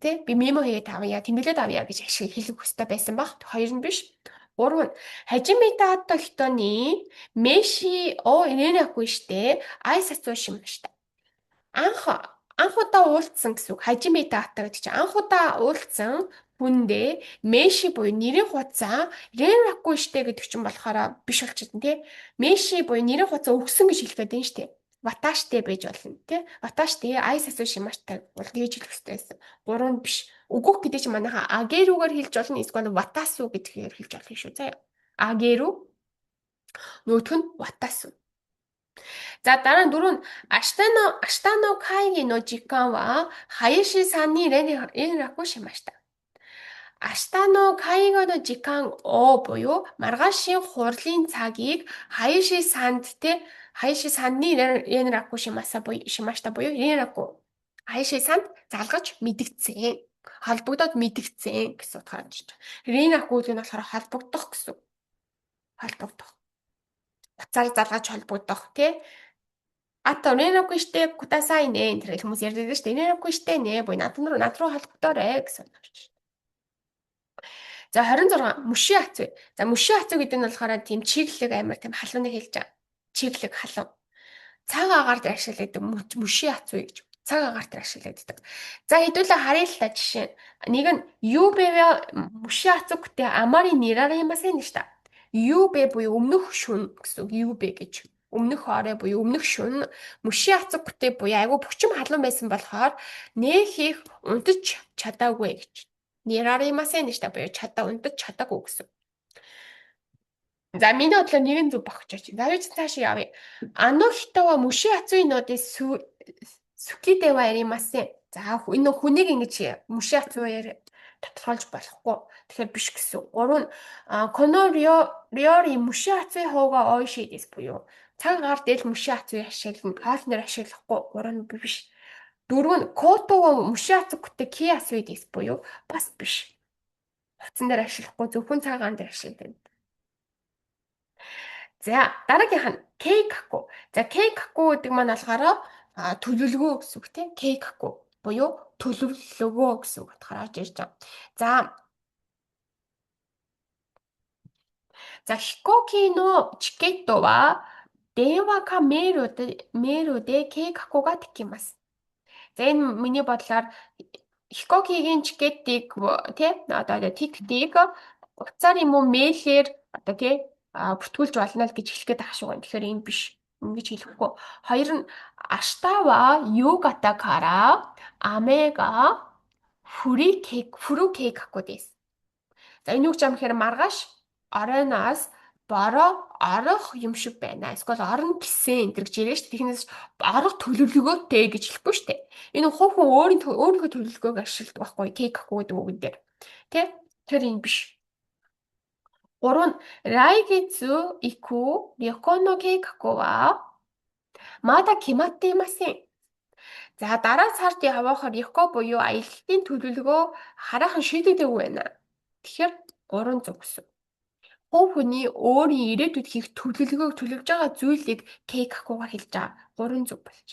тий би мемо хийгээд авъя, тэмдэглээд авъя гэж ашиг хэлэх хөстэй байсан баг. Хоёр нь биш. 3 нь хажимита ато хитони меши о連絡して挨拶をしました. Анх удаа уулзсан гэсэн үг. Хажимита ата гэдэг чинь анх удаа уулзсан хүндээ меши буюу нэрийн хуудас ренраку штэ гэдэг чинь болохоор биш болчихсон тий. Меши буюу нэрийн хуудас өгсөн гэж хэлэх гээд байна штэ. Ваташте байж болно тий. Ваташте айсасу шимаштай бол тэгж хэлэх хэрэгтэй байсан. 3 нь биш. Өгөх гэдэг чинь манайха агерүүгээр хэлж болно. Эсвэл ватасу гэдгээр хэлж болно шүү заяа. Агерүү нөгөөх нь ватасу. За дараа нь 4 нь аштано кайги no jikan wa Hayashi-san ni連絡しました. Аштано кайги no jikan о буюу маргаашийн хурлын цагийг Hayashi-san-ны連絡しましたбуюу連絡Hayashi-санд залгаж мэдгцэн. Холбогдоод мэдгцэн гэсэн утгаар нь шүү.連絡гэдэг нь болохоор холбогдох гэсэн. Холбогдох. Уцаар залгаж холбогдох тий. Ата連絡してくださいねэнэ тэр хүмүүс ярьдаг шүү дээ.連絡してねбуюу над руу холбогдоорой гэсэн үг шүү. За 26 мөши хацуу. За мөши хацуу гэдэг нь болохоор тийм чиглэг амар тийм халууныг хэлж байгаа. Чиглэг халуун. Цаг агаар дээр ашигладаг мөши хацуу гэж. Цаг агаар дээр ашигладаг. За хэдүүлээ харъя л та жишээ. Нэг нь юбэвэ мөши хацуугтэй амари нираримасен дээ шүү. Юбэ буюу өмнөх шүн гэсэн үг. Юбэ гэж. Өмнөх орой буюу өмнөх шөнө мөши хацуугтэй буюу айгүй бухчим халуун байсан болохоор нэх хийх унтаж чадаагүй гэж. Нираримасен дээ буюу унтаж чадаагүй гэсэн. За миний бодлоор нэгэн зүг багчаач. За юу ч цааш явъя. Ано хитова мөши хацууи ноде сукидева яримасен. За энэ хүнийг ингэж мөши хацуугаар тодорхойлж болохгүй. Тэгэхээр биш гэсэн. 3 нь коно риори мөши хацууи хоога ойши дэс буюу цаг агаар дээр мөши хацууи ашиглана. Хоолноор ашиглахгүй. 3 нь биш. 4 нь котого мөши хацуугтэй ки асуй дэс буюу бас биш. Хувцсан дээр ашиглахгүй зөвхөн цагаан дээр ашигладаг. За дараагийнх нь кейкаку. За кейкаку гэдэг маань болохоор төлөвлөгөө гэсэн үг тийм. Кейкаку буюу төлөвлөгөө гэсэн үг утгаар орж ирж байгаа. За хикоки но чикетто ва電話かメールで計画ができます. За энэ миний бодлоор хикокигийн чикетийг тий одоо тиктийг утсаар юм уу мэйлээр одоо тий бүртгүүлж болно л гэж хэлэхэд байгаа шүү. Тэгэхээр энэ биш. Ингэж хэлэхгүй. Хоёр нь аштава югата кара амега фуру кейкаку дэс. За энэ юу гэж юм хэрэг маргааш оройноос бороо орох юм шиг байна. Эсвэл орно гэсэн энэ гэж ярьж шүү. Технээс орох төлөвлөгөөтэй гэж хэлэхгүй шүү дээ. Энэ хувь хүн өөрийнхөө төлөвлөгөөг ашигладаг байхгүй кейкаку гэдэг үг дээр. Тэ? Тэр энэ биш. 3. 来月行く旅行の計画はまだ決まっていません. За дараа сард явах旅行буюу аялалтын төлөвлөгөө хараахан шийдэгдээгүй байна. Тэгэхээр 3 зөв гэсэн. Хувь хүний өөрийн ирээдүйд хийх төлөвлөгөөг төлөвлөж байгаа зүйлийг кейкакугаар хэлж байгаа. 3 зөв болж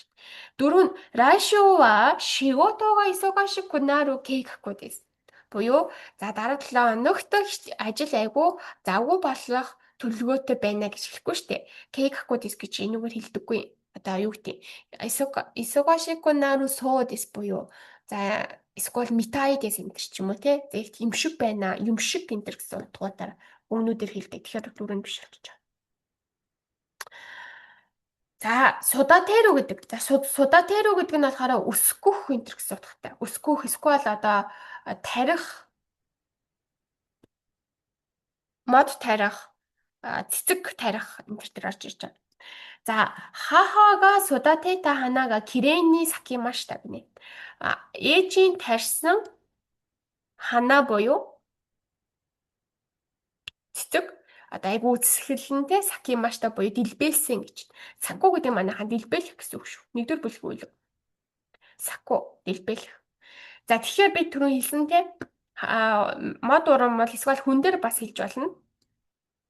байна. 4. 来週は仕事が忙しくなる計画です. Буюу за дараа 7 хоногт ажил айгүй завгүй болох төлөвлөгөөтэй байна гэж хэлэхгүй шүү дээ. Кейкаку дэс гэж энэгээр хэлдэггүй. Одоо юу гэдэг исогашику нару соо дэс буюу за эсвэл митай дэс энэ ч юм уу те. За их юм шиг байна. Юм шиг энэ гэсэн утгуудаар өгнүүдээр хэлдэг. Тэгэхээр дөрөв биш болж байгаа. За судатеру гэдэг. За судатеру гэдэг нь болохоор өсгөх энэ гэсэн утгатай. Өсгөх эсвэл одоо тарих, мод тарих, цэцэг тарих энэ төр орж ирж байгаа. За хахага судатета ханага кирэйни сакимашта гэнэ. Ээжийн тарьсан хана буюу цэцэг одоо айгу үсгэлэнтэй сакимашта буюу дэлбэлсэн гэж. Саку гэдэг манайхан дэлбэлэх гэсэн үг шүү. Нэгдүгээр бүлэг үйл. Саку дэлбэлэх. За тэгэхээр би түрүү хэлсэн те мод уран бол эсвэл хүн дээр бас хэлж болно.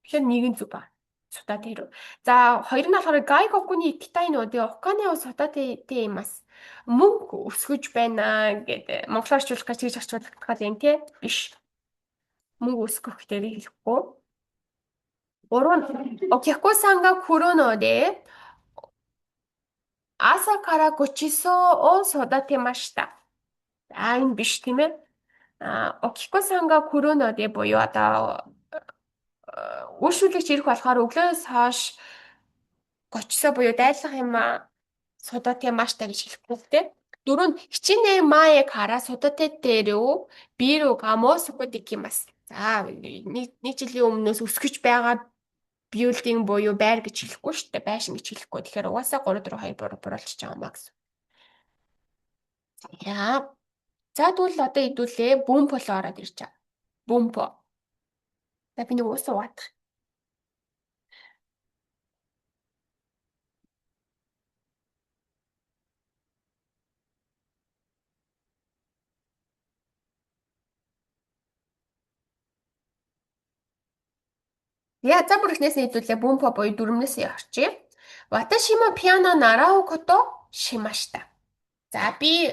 Тэгэхээр нэгэн зүг ба. Судаа тэр. За хоёр нь болохоор гайгокуны иттай нөө тэ оканы судаа тэ юмас мөнгө өсгөж байна гэдэг монголоор орчуулах гэж тэгж орчуулах гал юм те биш. Мөнгө өсгөх гэдэг хэлэхгүй. 3. お客さんが来るので朝からごちそうを育てました. Энэ биш тийм ээ. お客さんが来るのでбуюу одоо үйлчлүүлэгч ирэх болохоор өглөөс хойш гочсоо буюу дайлах юм судате машта гэж хэлэхгүй те. 4. 7年前から育ててるビールがもうすぐできます. За нэг жилийн өмнөөс өсгөж байгаа building буюу байр гэж хэлэхгүй шүү дээ. Байшин гэж хэлэхгүй. Тэгэхээр угаасаа 3 4 2 буруулчих байгаа маа гэсэн. За. За тэгвэл одоо хэдүүлээ бөмпөлөө ороод ирж байгаа. Бөмпө. За би нэг уус уудаг. Я за бүр ихнээс нь хэдүүлээ бөмпө буюу дөрмнөөс явчихъя. Ваташи мо пиано нарао кото шимашта. За би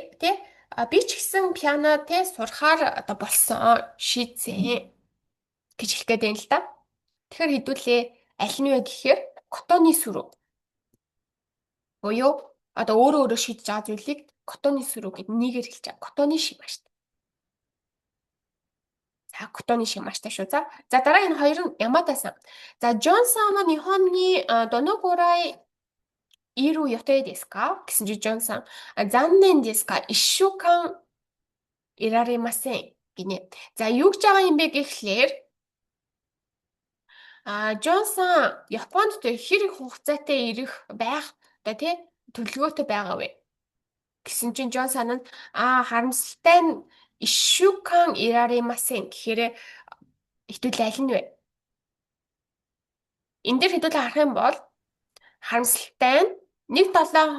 ч гэсэн пиано те сурахаар одоо болсон шийдсэн гэж хэлэх гээд байна л да. Тэгэхээр хэдүүлээ аль нь вэ гэхээр котоны сүрүү. Буюу одоо өөрөө шийдэж байгаа зүйлийг котоны сүрүү гэд нэгээр хэлж байгаа. Котоны шимашта. За котоны шимашта шүү. За дараагийн хоёр нь Ямада-сан. За Джон-сан ва Нихонни доногурай иру yote desu ka гэсэн чи Джон-сан заннен desu ka 1週間 ирарemasen гинэ. За юу гэж байгаа юм бэ гэхлээр Джон-сан Японд хэр их хугацаатай ирэх байх одоо тий төлөвлөгөөтэй байгаа вэ гэсэн чинь Джон-сан нь харамсалтай нь 1週間 ирарemasen гэхээр хэдүүл аль нь вэ? Энд дээр хэдүүл харах юм бол харамсалтай нь 1-7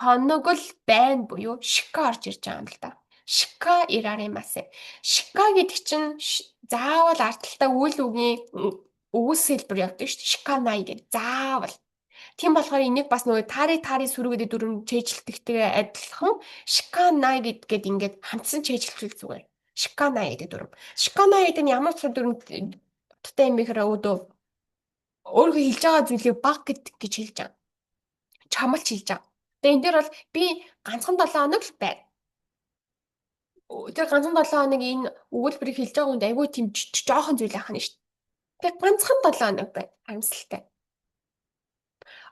хоног л байна буюу шика орж ирж байгаа юм л да. Шика ираремасе. Шика гэдэг чинь заавал ардталтаа үйл үгийн өгөөс хэлбэр явдаг шүү дээ. Шиканай гэдэг. Заавал. Тийм болохоор энийг бас нөгөө тари сүрүү гэдэг дүрм чэйжилтэгтэй адилхан шиканай гэдгээд ингээд хамтсан чэйжилтгэл зүгээр. Шиканай гэдэг дүрм. Шиканай гэдэг нь ямар ч дүрм туттай юм бэхээр өөдөө өөрөө хэлж байгаа зүйлийг баг гэдэг гэж хэлж байгаа. Чамлж хэлж байгаа. Тэгээ энэ дээр бол би ганцхан 7 хоног л байна. Тэр ганцхан 7 хоног энэ өгүүлбэрийг хэлж байгаа хүнд айгүй тийм жоохон зүйл ахна шүү дээ. Тэгээ ганцхан 7 хоног байна. Амьсгалтай.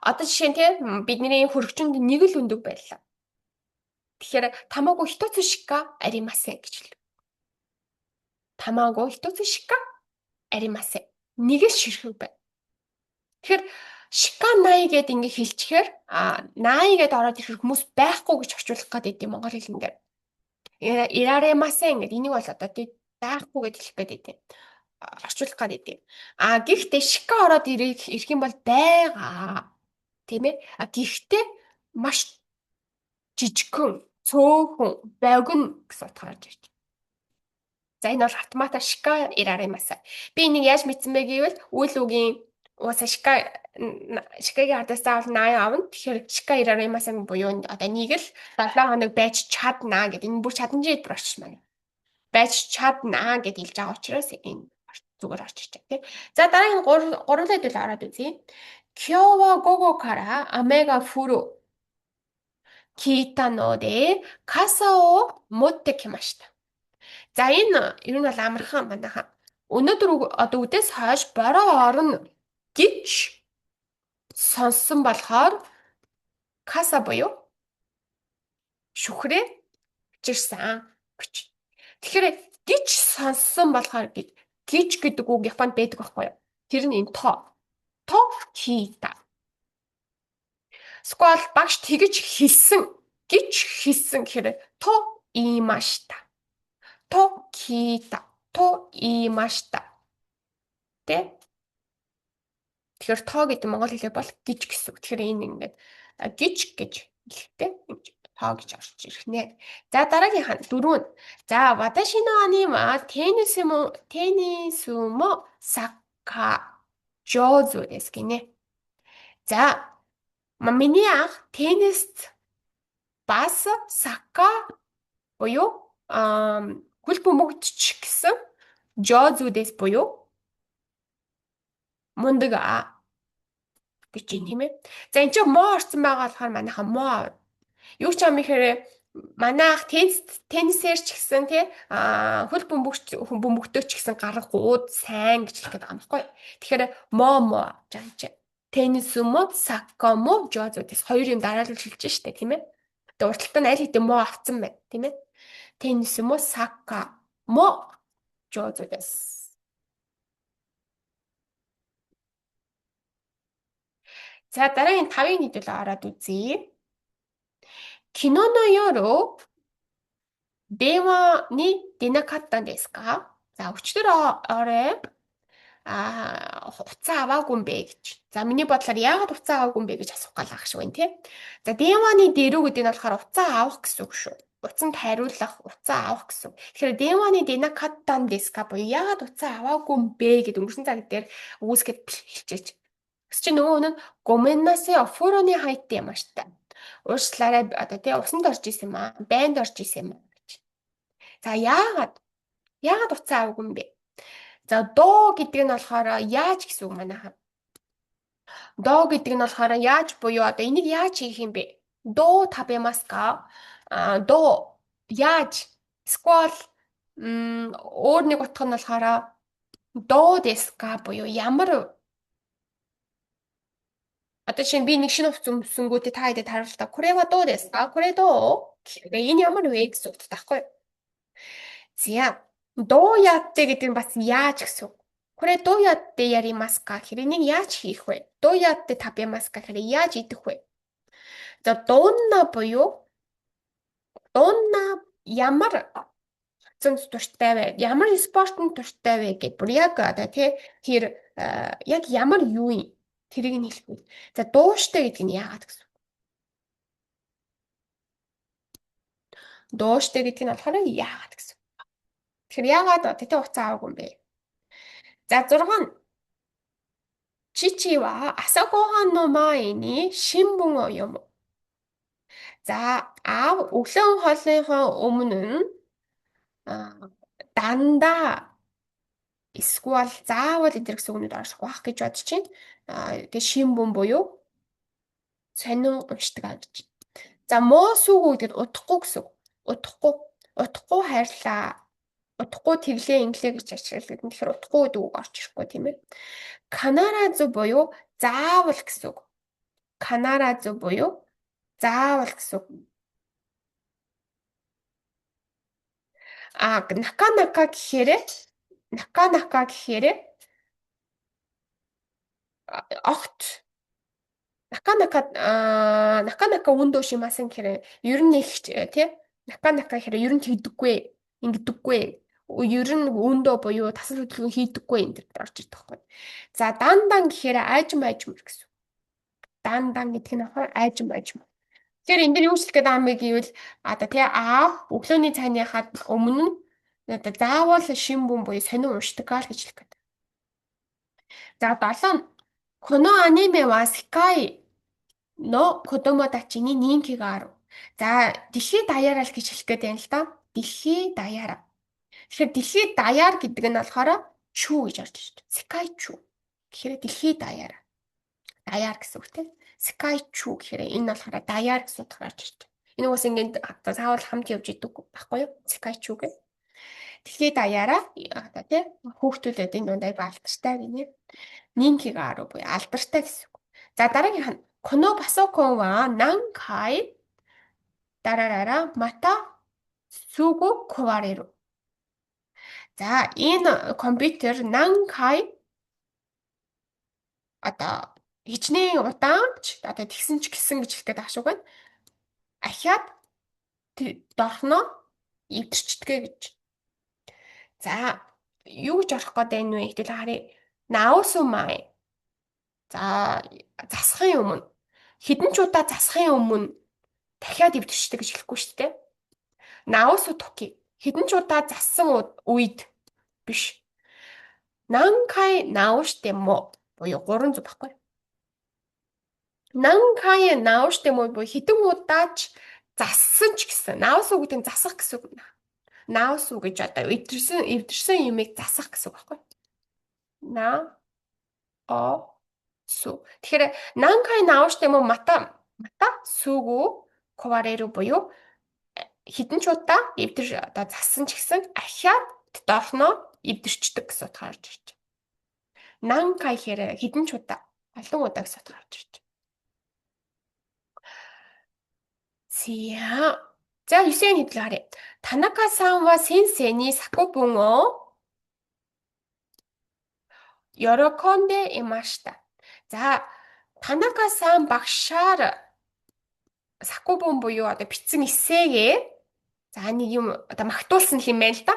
Одоо жишээ нь тийм бидний хөргөчөнд нэг л өндөг байлаа. Тэгэхээр тамаагүй хитоцу шика аримасе гэж хэлв. Тамаагүй хитоцу шика аримасе. Нэг л ширхэг байна. Тэгэхээр шика най гэдээ ингээ хэлчихээр най гэдээ ороод ирэх хүмүүс байхгүй гэж орчуулах гэдэг юм монгол хэлнээр. Ираремасе гэдэг энийг бол одоо тийм байхгүй гэж хэлэх гэдэг юм. Орчуулах гэдэг юм. Гэхдээ шика ороод ирэх юм бол байгаа. Тийм ээ. Гэхдээ маш жижигхэн, цөөхөн, богино гэсэн утгаар гарч ирж байна. За энэ бол автомата шика ираремаса. Би энийг яаж мэдсэн бэ гэвэл үйл үгийн уусаа шикагийн ардаас заавал 80 авна. Тэгэхээр шика ираремаса буюу одоо нэг л 7 хоног байж чадна гэдэг. Энэ бүр чадамжийн хэлбэр орчиж байна. Байж чадна гэж хэлж байгаа учраас энэ зүгээр орчиж байгаа тийм. За дараагийн гурлын хэдүүл ороод үзье. Кё ва гого кара амега фуру кита ноде каса о мотте кимашта. За энэ ер нь бол амархан манайха. Өнөөдөр одоо үдээс хойш бороо орно гэж сонссон болохоор каса буюу шүхрээ учирсан гэж. Тэгэхээр гэж сонссон болохоор гэж гэдэг үг Японд байдаг байхгүй юу? Тэр нь энэ то кита. Сквал багш тэгж хэлсэн гэж хэлсэн гэхээр то имашта. То кита. То имашта. Тэгэхээр то гэдэг монгол хэлээр бол гэж гэсэн үг. Тэгэхээр энэ ингээд гэж хэлэхтэй то гэж орж ирэх нэ. За дараагийнх нь 4. За ваташи no ani wa tennisu mo sakka jozu desu гинэ. За миний ах теннист бас сакка буюу хөл бөмбөгч гэсэн жозүдэс буюу мундаг гэж юм тийм ээ. За энэ ч мо орсон байгаа болохоор манайха мо юу ч юм ихээр манай ах теннисээр ч гэсэн тий хөл бөмбөгтөө ч гэсэн гаргууд сайн гэж хэлэх гэдэг юм баггүй. Тэгэхээр мо жаач теннис мо сакка мо жозүдэс хоёр юм дараалал хэлж штэ тийм ээ. Тэгээ урталтаа аль хэдийн мо авцсан байна тийм ээ. Теннис мо сакка мо жозүдэс. За дараагийн 5-ын хэдүүл ороод үзье. Киноの夜電話に出なかったんですか? За өчтөр орой хуцаа аваагүй юм бэ гэж. За миний бодлоор яагаад хуцаа аваагүй юм бэ гэж асуух гал ах шиг байна тий. За電話に出るгэдэг нь болохоор хуцаа авах гэсэн үг шүү. Утсанд хариулах, хуцаа авах гэсэн. Тэгэхээр電話に出なかったんですかбуюу яагаад хуцаа аваагүй юм бэ гэдэг өнгөрсөн цаг дээр үүсгээд хэлчихэж. Гэвч чи нөгөө нь гоменнасе офуроны хайтте ямаштай. Уучлаарай одоо тий усанд орж исэн юм аа. Байнд орж исэн юм аа гэж. За яагаад уцаа аваагүй юм бэ? За до гэдэг нь болохоор яаж гэсэн үг манайха. До гэдэг нь болохоор яаж буюу одоо энийг яаж хийх юм бэ? До табемаска. До яаж сквал өөр нэг утга нь болохоор до деска буюу ямар одоо чинь би нэг шинэ хувц өмсөнгүүтээ та хэдэд харуултаа. Курева до деска? Куре до? Энэ ямар вэ гэсэн үг таахгүй. За до ятте гэдэг нь бас яаж гэсэн үг. Куре до ятте яримаска гэхээр энийг яаж хийх вэ? До ятте табемаска гэхээр яаж идэх вэ? За донна буюу донна ямар цэнц туртай вэ? Ямар спортын туртай вэ гэд бүр яг одоо тэр яг ямар юу юм? Тэрийг нь хэлэх үү. За дууштай гэдэг нь яагаад гэсэн үг? Дууштай гэдэг нь болохоор яагаад гэсэн. Тэгэхээр яагаад тэтэ хугацаа аваагүй юм бэ? За 6 нь Чичи ва асагохан но маe ni шинбун о yomu. За аав өглөөн хоолныхоо өмнө нь дандаа эсвэл заавал энэ гэсэн үгнүүд орох байх гэж бодож чинь. Тэгээ шинбун буюу сонин уншдаг аа гэж. За муу сүгүү гэдэг нь удахгүй гэсэн үг. Удахгүй хайрлаа. Удахгүй тэглээ инглээ гэж ашигладаг. Тэгэхээр удахгүй гэдэг үг орж ирэхгүй тийм ээ. Канаразу буюу заавал гэсэн үг. Канаразу буюу заавал гэсэн үг. Наканака гэхээр огт наканака үндөө шимасан гэхээр ер нь их тий наканака гэхээр ер нь хийдэггүй ингэдэггүй ер нь үндөө буюу тасал хөдөлгөөн хийдэггүй энэ төр орж ирдэг байхгүй. За дандан гэхээр айжм гэсэн. Дандан гэдэг нь айжм. Тэгэхээр энэ дэр юу хэлэх гээд байгаа юм бэ гэвэл тий аав өглөөний цайныхаа өмнө заавал шинбүн буюу сонин уншдаг гэж хэлэх гээд. За 7 Коно аниме wa sekai no kodomotachini ninki ga aru. За дэлхийд даяараа л гэж хэлэх гээд байна л да. Дэлхийд даяараа. Тэгэхээр дэлхийд даяар гэдэг нь болохоор чүү гэж орж ирж байна. Sekai чүү. Тэгэхээр дэлхийд даяараа. Даяар гэсэн үг тийм. Sekai чүү гэхээр энэ болохоор даяар гэсэн утгаар орж ирж байна. Энэ уус ингээд заавал хамт явж идэг байхгүй юу? Sekai чүү гэх. Дэлхийд даяараа тийм хүүхдүүдэд энэ дунд аяга алдартай гинэ. Ninki ga aru буюу алдартай гэсэн үг. За дараагийнх нь Коно пасокон wa nankai дараараа мата сүгү ковареru. За энэ компьютер nankai хичнээн удаанч тэгсэн ч гэсэн гэж хэлдэг ашиг байна. Ахиад дорхно ивдэрчдэгэ гэж. За юу гэж орох гээд байна вэ гэвэл харъя. Наусумай. За засахын өмнө хэдэн ч удаа засахын өмнө дахиад ивдэрчдэг гэж хэлэхгүй шүү дээ. Наусу токи хэдэн ч удаа зассан үед биш. Нанкай науште мо буюу 300 баггүй. Нанкай науште мо буюу хэдэн удаач зассан ч гэсэн наусу гэдэг нь засах гэсэн үг. Наусу гэж ивдэрсэн юмыг засах гэсэн үг баггүй. Су. Тэгэхээр нанкай науште мо мата сүгү ковареru буюу хэдэн ч удаа зассан ч гэсэн ахиад доохноо ивдэрчдэг гэсэн утгаар орж ирж байна. Нанкай гэхээр хэдэн ч удаа, олон удаа гэсэн утгаар орж ирж байна. За 9-ний хэдэл харъя. Танака-сан wa sensei ni sakubun o yorokonde imashita. За Танака-сан багшаар sakubun буюу бичсэн эсээгээ нэг юм магтуулсан юм байна л да.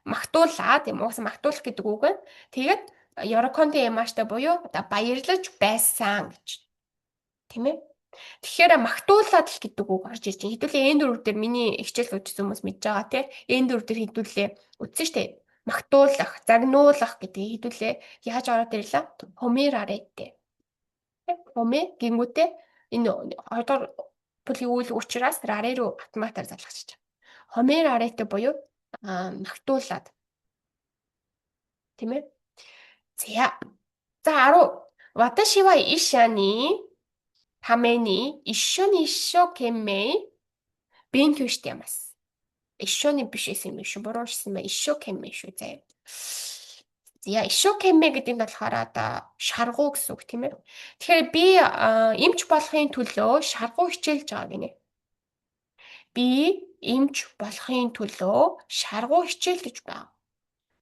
Магтуулаад юм уусаа магтуулах гэдэг үг байна. Тэгээд Yorokонде ямааштай буюу баярлаж байсан гэж. Тийм ээ. Тэгэхээр магтуулаад л гэдэг үг орж ирж байна. Хэдүүлээ энэ дөрөв дээр миний хичээл үзсэн хүмүүс мэдж байгаа тий. Энэ дөрөв дээр хэдүүлээ үзсэн штэ. Магтуулах, загнуулах гэдэг хэдүүлээ яаж ороод ирлээ? Хомирареттэй. Хоме гингүүтээ энэ хоёрдугаар бүлгийн үйл учраас раре руу автоматар залгачиж байгаа. Хомирареттэй буюу магтуулаад. Тийм ээ. За 10. Watashi wa isha ni tame ni issho ni issho kemmei benkyou shite yamasu. Issho ni биш гэсэн юм шүү. Буруу шсэн мэ issho kemmei шүү заяа. За issho kemmei гэдэг нь болохоор шаргуу гэсэн үг тийм ээ. Тэгэхээр би эмч болохын төлөө шаргуу хичээлж байгаа гинэ. Би эмч болохын төлөө шаргуу хичээлдэж байгаа.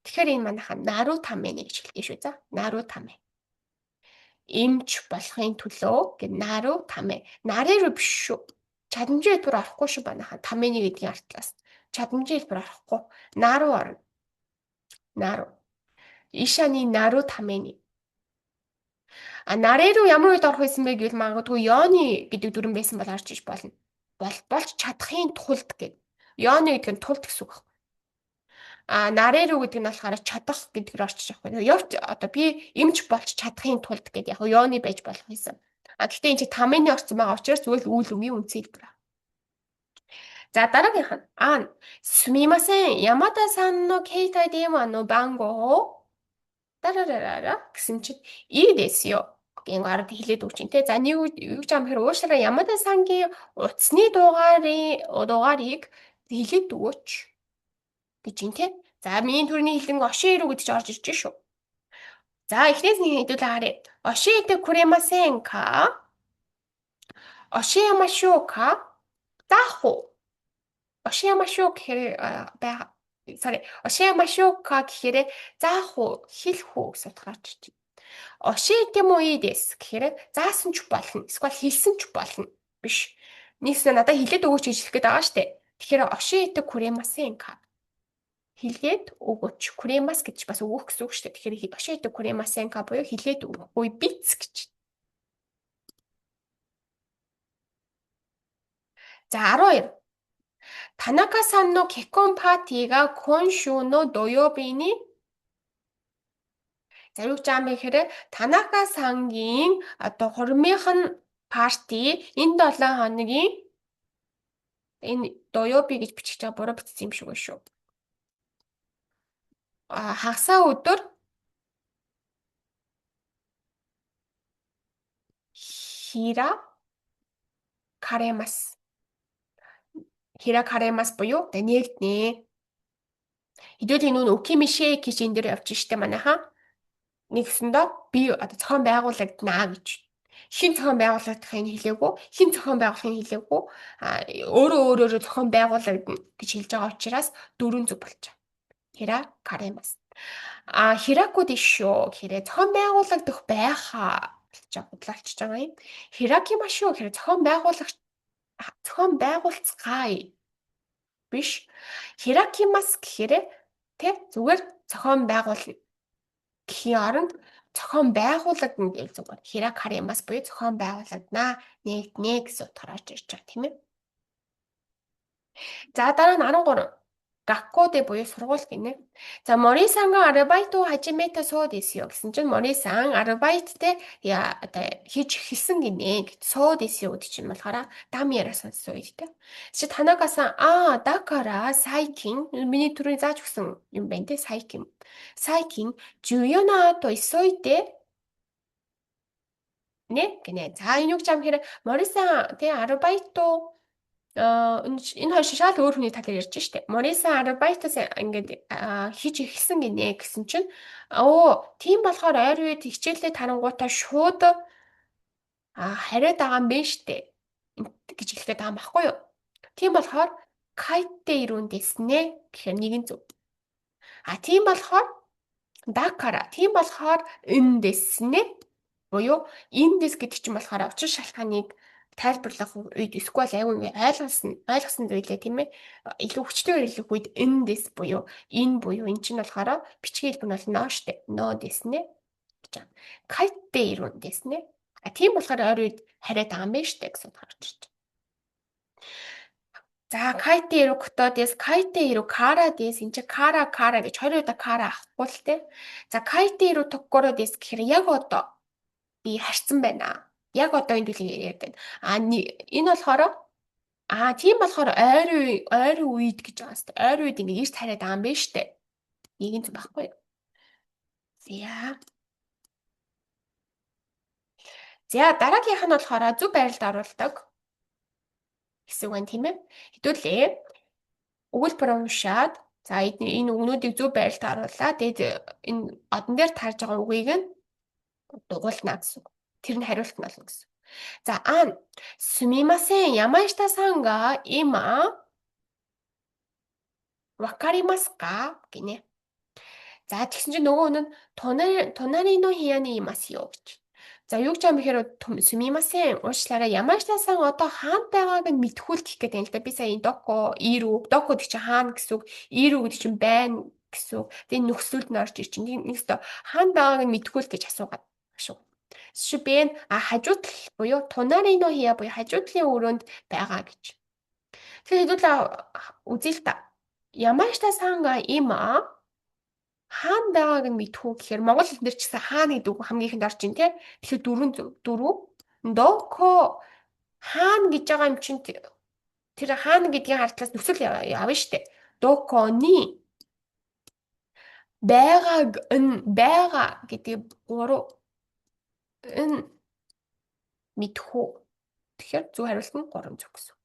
Тэгэхээр энэ манайхаа наруу тамэ гэж хэлдэг шүү. За наруу тамэ. Эмч болохын төлөө гэ наруу тамэ. Нарэру биш шүү. Чадамжийн хэлбэр орохгүй шүү манайхаа тамэний гэдгийн артлаас. Чадамжийн хэлбэр орохгүй. Наруу орно. Наруу. Ишаны наруу тамэни. Нарэру ямар үед орох байсан бэ гэвэл магадгүй Йоны гэдэг дүрэн байсан бол орж иж болно. Болж чадахын тулд гэд. Йоны гэдэг нь тулд гэсэн үг байна. Нарэрүү гэдэг нь болохоор чадах гэдгээр орчиж байгаа байхгүй. Явц одоо би эмч болж чадахын тулд гэдэг яг йоны байж болох юмсан. Гэхдээ энэ чи тамины орсон байгаа учраас зүгээр л үйл үгийн үндсэн хэлбэр. За дараагийнх нь сумимасен Ямада-санの携帯電話の番号をдараараа гэсэн чинь ий дэс ёо гин ард хэлээд өгч ин тэ. За нэг юу гэж юм хэрэг уушлаараа Ямада-сангийн утасны дугаарыг хэлээд өгөөч гэж ин тэ. За миний төрний хэлэн ошин ирүү гэдэг чинь орж ирж шүү. За эхнээс нь хэдүүлээ харъя. Ошин итэ куремасен ка? Ошин ямашуу ка? Заху. Ошин ямашуу гэхээр ошин ямашуу ка гэхээр заах уу, хэлэх үү гэсэн утгаар гарч ирж байна. Ошин итэмүү ий дэс гэхээр заасан ч болно. Эсвэл хэлсэн ч болно. Биш. Нийгс надад хэлээд өгөөч гэж хэлэх гээд байгаа штэ. Тэгэхээр ошин итэ куремасен ка? Хэлгээд өгөөч. Куремас гэж бас өгөх гэсэн үг штэ. Тэгэхээр ошин итэ куремасен ка буюу хэлээд өгөө биц гэж. За 12. 田中さんの結婚パーティーが今週の土曜日に За юу гэж юм бэ гэхээр Танака сангийн одоо хормынхан парти энэ 7 хоногийн энэ доёби гэж бичих чаа буруу бичсэн юм шиг байна шүү. Хагасаа өдөр хира каремас. Хира каремас буюу нэгднэ. Хэдүүл энэ үкимишэ гэж энэ дээр явж штэ манайхаа. Нэгсэндээ би одоо зохион байгуулагдана гэж. Хин зохион байгуулагдахыг хэлээгүй, хин зохион байгуулахыг хэлээгүй. Өөрөө зохион байгуулагдана гэж хэлж байгаа учраас дөрвөн зүг болж байгаа. Хира каремас. Хираку дэшөө гэхээр зохион байгуулагдах байхаа гэж бодлоолчихж байгаа юм. Хиракимашуу гэхээр зохион байгуулцгаая биш. Хиракимас гэхээр зүгээр зохион байгуулна. Гэхийн оронд зохион байгуулагдана гэж зүгээр. Хиракаримас буюу зохион байгуулагдана, нэгднэ гэсэн утгаар орж ирж байгаа тийм ээ. За дараа нь 13. 学校で буюу сургууль гинэ. За Мори-санга а르바이트 хажимета суу дэсё гэсэн чинь Мори-сан а르바이트тэй одоо хийж эхэлсэн гинэ гэж суу дэсё гэдэг чинь болохоор дам яриа сонссон үед тэ. Чи Танака-сан дакара сайкин миний түрүү зааж өгсөн юм байна тэ сайкин. Сайкин 주요나 또 있어이때 네 гинэ. За энэ үг юм хэрэг Мори-сан тэ а르바이트 энэ хоёр шал өөр хүний талаар ярьж штэ. Морисан а르바이트с ингээд хийж эхэлсэн гинэ гэсэн чинь тийм болохоор ойр үед хичээлээ тарангуудаа шууд хариад байгаа юм бэ штэ гэж хэлгээд байгаа юм баггүй юу? Тийм болохоор кайтте ирүүн дэснэ гэхээр нэгэн зөв. Тийм болохоор дакара тийм болохоор энэ дэснэ буюу энэ дэс гэдэг чинь болохоор учир шалтгааныг тайлбарлах үед эсвэл аюун ойлгосон зүйлээ тийм ээ илүү хүчтэйгээр хэлэх үед энэ дэс буюу энэ чинь болохоор бичгийн хэлбэр нь бол ноо штэ ноо дэснэ гэж байна. Кайтте ирүүн дэснэ. Тийм болохоор ойр үед хариад байгаа юм байна штэ гэсэн үг гарч ирж байна. За кайтте ирүү кото дэс кайтте ирүү кара дэс энэ чинь кара гэж хоёр удаа кара авахгүй л те. За кайтте ирүү tokkоро дэс гэхээр яг одоо би харьцсан байна. Яг одоо энэ зүйлийг яриад байна. Энэ болохоор тийм болохоор ойр үед гэж байгаа шүү дээ. Ойр үед ингэ эрт хариад байгаа юм байна шүү дээ. Нэгэн зүг байхгүй юу? За дараагийнх нь болохоор зөв байралд оруулдаг хэсэг байна тийм ээ. Хэдүүлээ. Өгүүлбэр уншаад за энэ үгнүүдийг зөв байралд оруулаа. Тэгээд энэ одон дээр тарж байгаа үгийг нь дугуулна гэсэн үг. Тэр нь хариулт нь болно гэсэн. За сумимасен Ямашта-санが今わかりますかгинэ. За тэгсэн чинь нөгөө нь隣の部屋にいますよгэж. За юу гэж юм бэхээр сумимасен уучлаарай Ямашта-сан одоо хаана байгааг нь мэдхүүл гэх гэдэг юм л да. Би сая доко гэдэг чинь хаана гэсэн үг, ирүү гэдэг чинь байна гэсэн үг. Тэгээ нөхцөлд нь орж ир чинь нэгсдөө хаана байгааг нь мэдхүүл гэж асуугаад шүү. Шүбэн хажуудлал буюу тунарино хия буюу хажуудлын өрөөнд байгаа гэж. Тэгэхээр хэдүүлээ үзье л та. Ямашта санга има хаана байгааг нь мэдхүү гэхээр монгол хэлнэр ч гэсэн хаана гэдэг үг хамгийн ихэнд орж ийн тий. Тэгэхээр дөрөв. Доко хаана гэж байгаа юм чинь тэр хаана гэдгийг хардлаас нөхцөл явна штэ. Докони байгаа гэдэг гурав энэ мэдхүү. Тэгэхээр зөв хариулт нь 3 зөв гэсэн.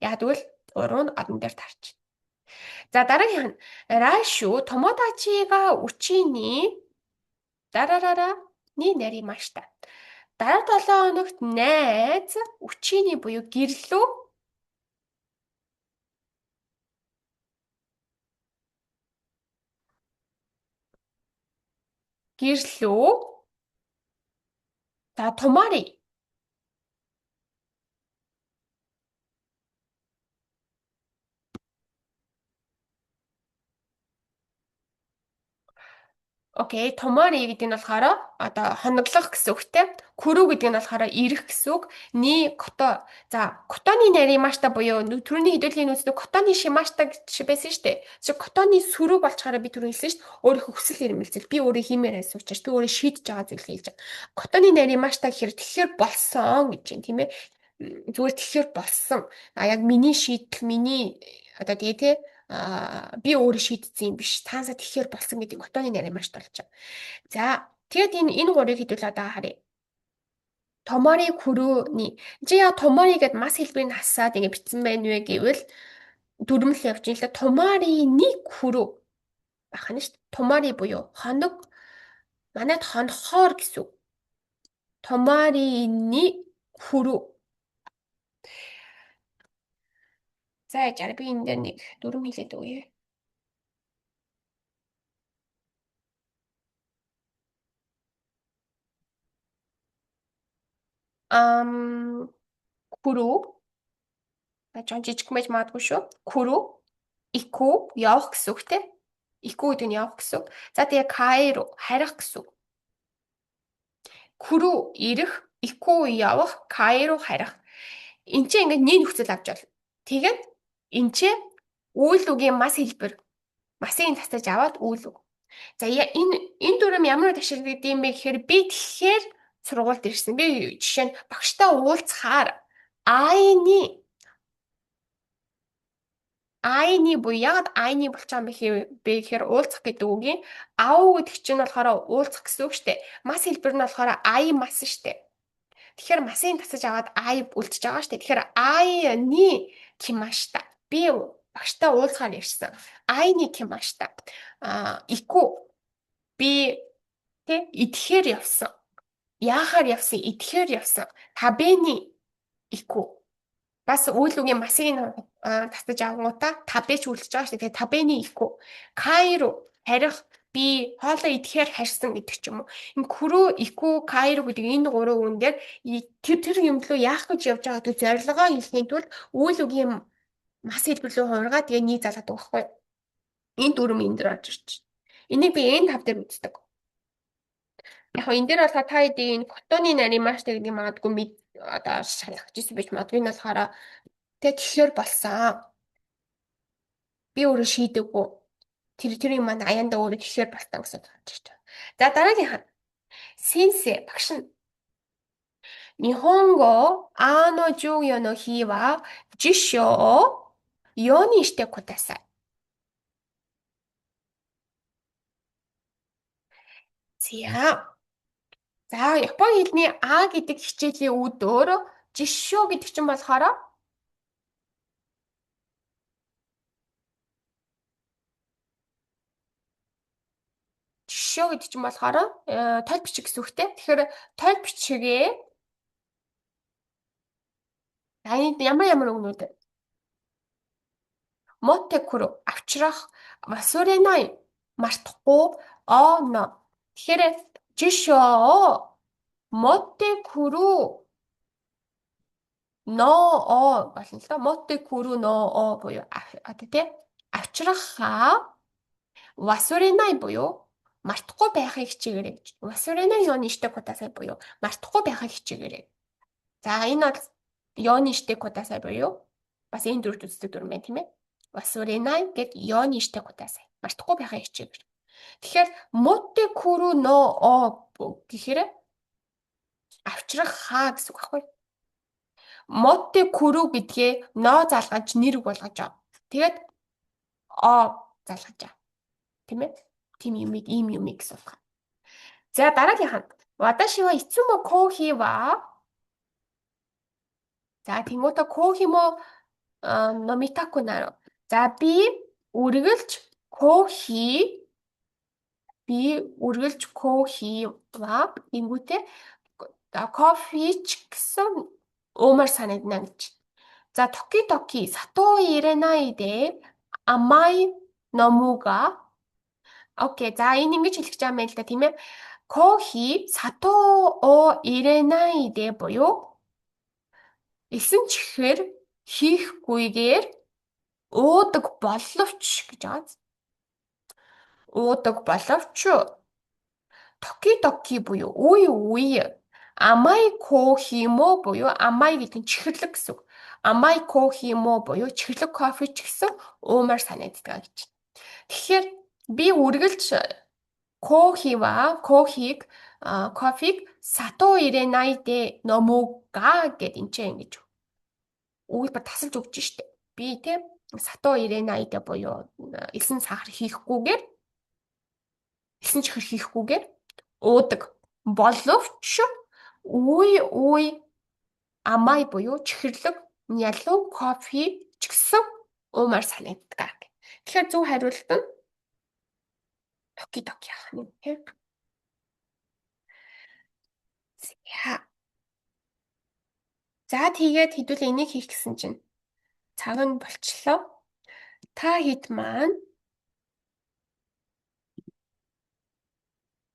Яг тэгвэл 3 нь одон дээр тарч. За дараагийнх нь Рашу томодачига учини дараараа ни наримашта. Дараа 7 хоногт найз учини буюу гэрлүү за томари окей, томари гэдэг нь болохоор одоо хоноглох гэсэн үгтэй. Күрүү гэдэг нь болохоор ирэх гэсэн үг. Ни кото. За, котоны наримашта буюу түрүүний хэдүүлгийн нүүцтэй котоны шимашта гэж байсан шүү дээ. Тэгэхээр котоны сөрөг болчаараа би түрүү хэлсэн шүү дээ. Өөрийнхөө хүсэл эрмэлзэл. Би өөрөө хиймээр байсан учраас би өөрөө шийдэж байгаа зүйл хийж байгаа. Котоны наримашта гэхээр тэгэхээр болсон гэж юм тийм ээ. Зүгээр тэгэхээр болсон. А яг миний шийдэл, миний одоо тэгээ те би өөрөө шийдсэн юм биш. Таасаа тэгэхээр болсон гэдэг котоны наримашт болж байгаа. За тэгээд энэ гурыг хэдүүл одоо харъя. Томори күрүүний. Чи яа томори гэд мас хэлбэрийг хасаад ингэ бичсэн байна вэ гэвэл дүрмэл явж юм л да. Томорины күрүү байх нь шүү дээ. Томори буюу хоног. Манайд хонхоор гэсэн үг. Томорины күрүү. За яжаар би энэ дээр нэг дүрм хэлээд өгье. Күрүү. Жон жижиг мэж маадгүй шүү. Күрүү. Ику явах гэсэн үг те. Ику гэдэг нь явах гэсэн үг. За тэгээ кайру харих гэсэн үг. Күрүү ирэх, ику явах, кайру харих. Энд чинь ингээд нэг нөхцөл авч бол. Тэгээд энд чинь үйл үгийн мас хэлбэр. Масыг тасаж аваад үйл үг. За энэ дүрм ямар ташилдаг юм бэ гэхээр би тэгэхээр сургуульд ирсэн. Би жишээ нь багштай уулзахаар айны буюу ягаад айны болж байгаа юм бэ гэхээр уулзах гэдэг үгийн ау гэдэг чинь болохоор уулзах гэсэн үг шүү дээ. Мас хэлбэр нь болохоор ай мас шүү дээ. Тэгэхээр масын тасаж аваад ай үлдчихэж байгаа шүү дээ. Тэгэхээр айны кимашта. Би багштай уулзахаар ирсэн. Айны кимашта. Ику би идэхээр явсан. Яахаар явсан? Идэхээр явсан. Табэни ику. Бас үйл үгийн масыг татаж авангуудаа табэч үлдчихэж байгаа шүү дээ. Тэгээ табэни ику. Кайру харих би хоолоо идэхээр харьсан гэдэг ч юм уу. Энэ күрүү ику кайру гэдэг энэ гурван үгэн дээр тэр юм лөө яах гэж явж байгаа гэдэг зорилгоо хэлхийн тулд үйл үгийн мас хэлбэрлүү хуургаа тэгээ нэг залгаад байгаа байхгүй. Энэ дүрм энэ дээр орж ирж байна. Энийг би энэ тав дээр үздэг. Яг энэ дээр болохоор та хэдийн энэ котоны наримашта гэдэг магадгүй одоо шалгаж ирсэн байж магадгүй энэ болохоор тэгэхээр болсон. Би өөрөө шийдэггүй. Тэр юм маань аяндаа өөрөө тэгэхээр болсон гэсэн гарч ирж байгаа. За дараагийнх нь сенсей багш нь Нихонго жугё но хи wa жишё yo ni shite kudasai. За Японы хэлний гэдэг хичээлийн өдөр жишөө гэдэг чинь болохоор тойл бичиг гэсэн үгтэй. Тэгэхээр тойл бичигээ ямар өгнүүд мотекуро авчрах васуренай мартахгүй но. Тэгэхээр жишөө мотекуро но болно л да. Мотекуро но буюу одоо тий авчрахаа васуренай буюу мартахгүй байхыг хичээгээрэй гэж. Васуренай ёны штэ кудасай буюу мартахгүй байхыг хичээгээрэй. За энэ бол ёны штэ кудасай буюу Бас энэ дөрвт үздэг дүрм байна тийм ээ. Васуринай гэд ёны штэ гутаасай. Мартахгүй байхаа хичээгээр. Тэгэхээр мотте куру но о гэхээр авчрах хаа гэсэн үг байхгүй. Мотте куру гэдгээ но залгаж нэр үг болгож аа. Тэгээд о залгаж аа. Тийм ээ. Тийм юмыг ийм юмыг гэсэн үг. За дараагийнх нь. Ваташи ва ицумо кофе ва. За тэнгуүтэ кофе мо номитаку наро. За би үргэлж кофе ва тэнгуүтэ кофе ч гэсэн уумар санагдана гэж. За токи сато иренай де амай номуга. Окей. За энэ ингэж хэлэх гэж байгаа юм байна л да тийм ээ. Кофе сато о иренай де буюу эсэн чихээр хийхгүйгээр уудаг боловч гэж байгаа. Уудаг боловч токи буюу үе амай кофе мо буюу амай гэдэг нь чихэрлэг гэсэн үг. Амай кофе мо буюу чихэрлэг кофе ч гэсэн уумар санагддаг гэж. Тэгэхээр би үргэлж кофег сато иренай де номуга гэд энэ ч ингэж өгүүлбэр тасалж өгч штэ. Би те сато иренай де буюу эсэн сахар хийхгүйгээр эсэн чихэр хийхгүйгээр уудаг боловч үе амай буюу чихэрлэг ялуу кофе ч гэсэн уумар санагддаг. Тэгэхээр зөв хариулт нь токи яах юм те. За тэгээд хэдүүлээ энийг хийх гэсэн чинь цаг нь болчлоо. Та хэд маань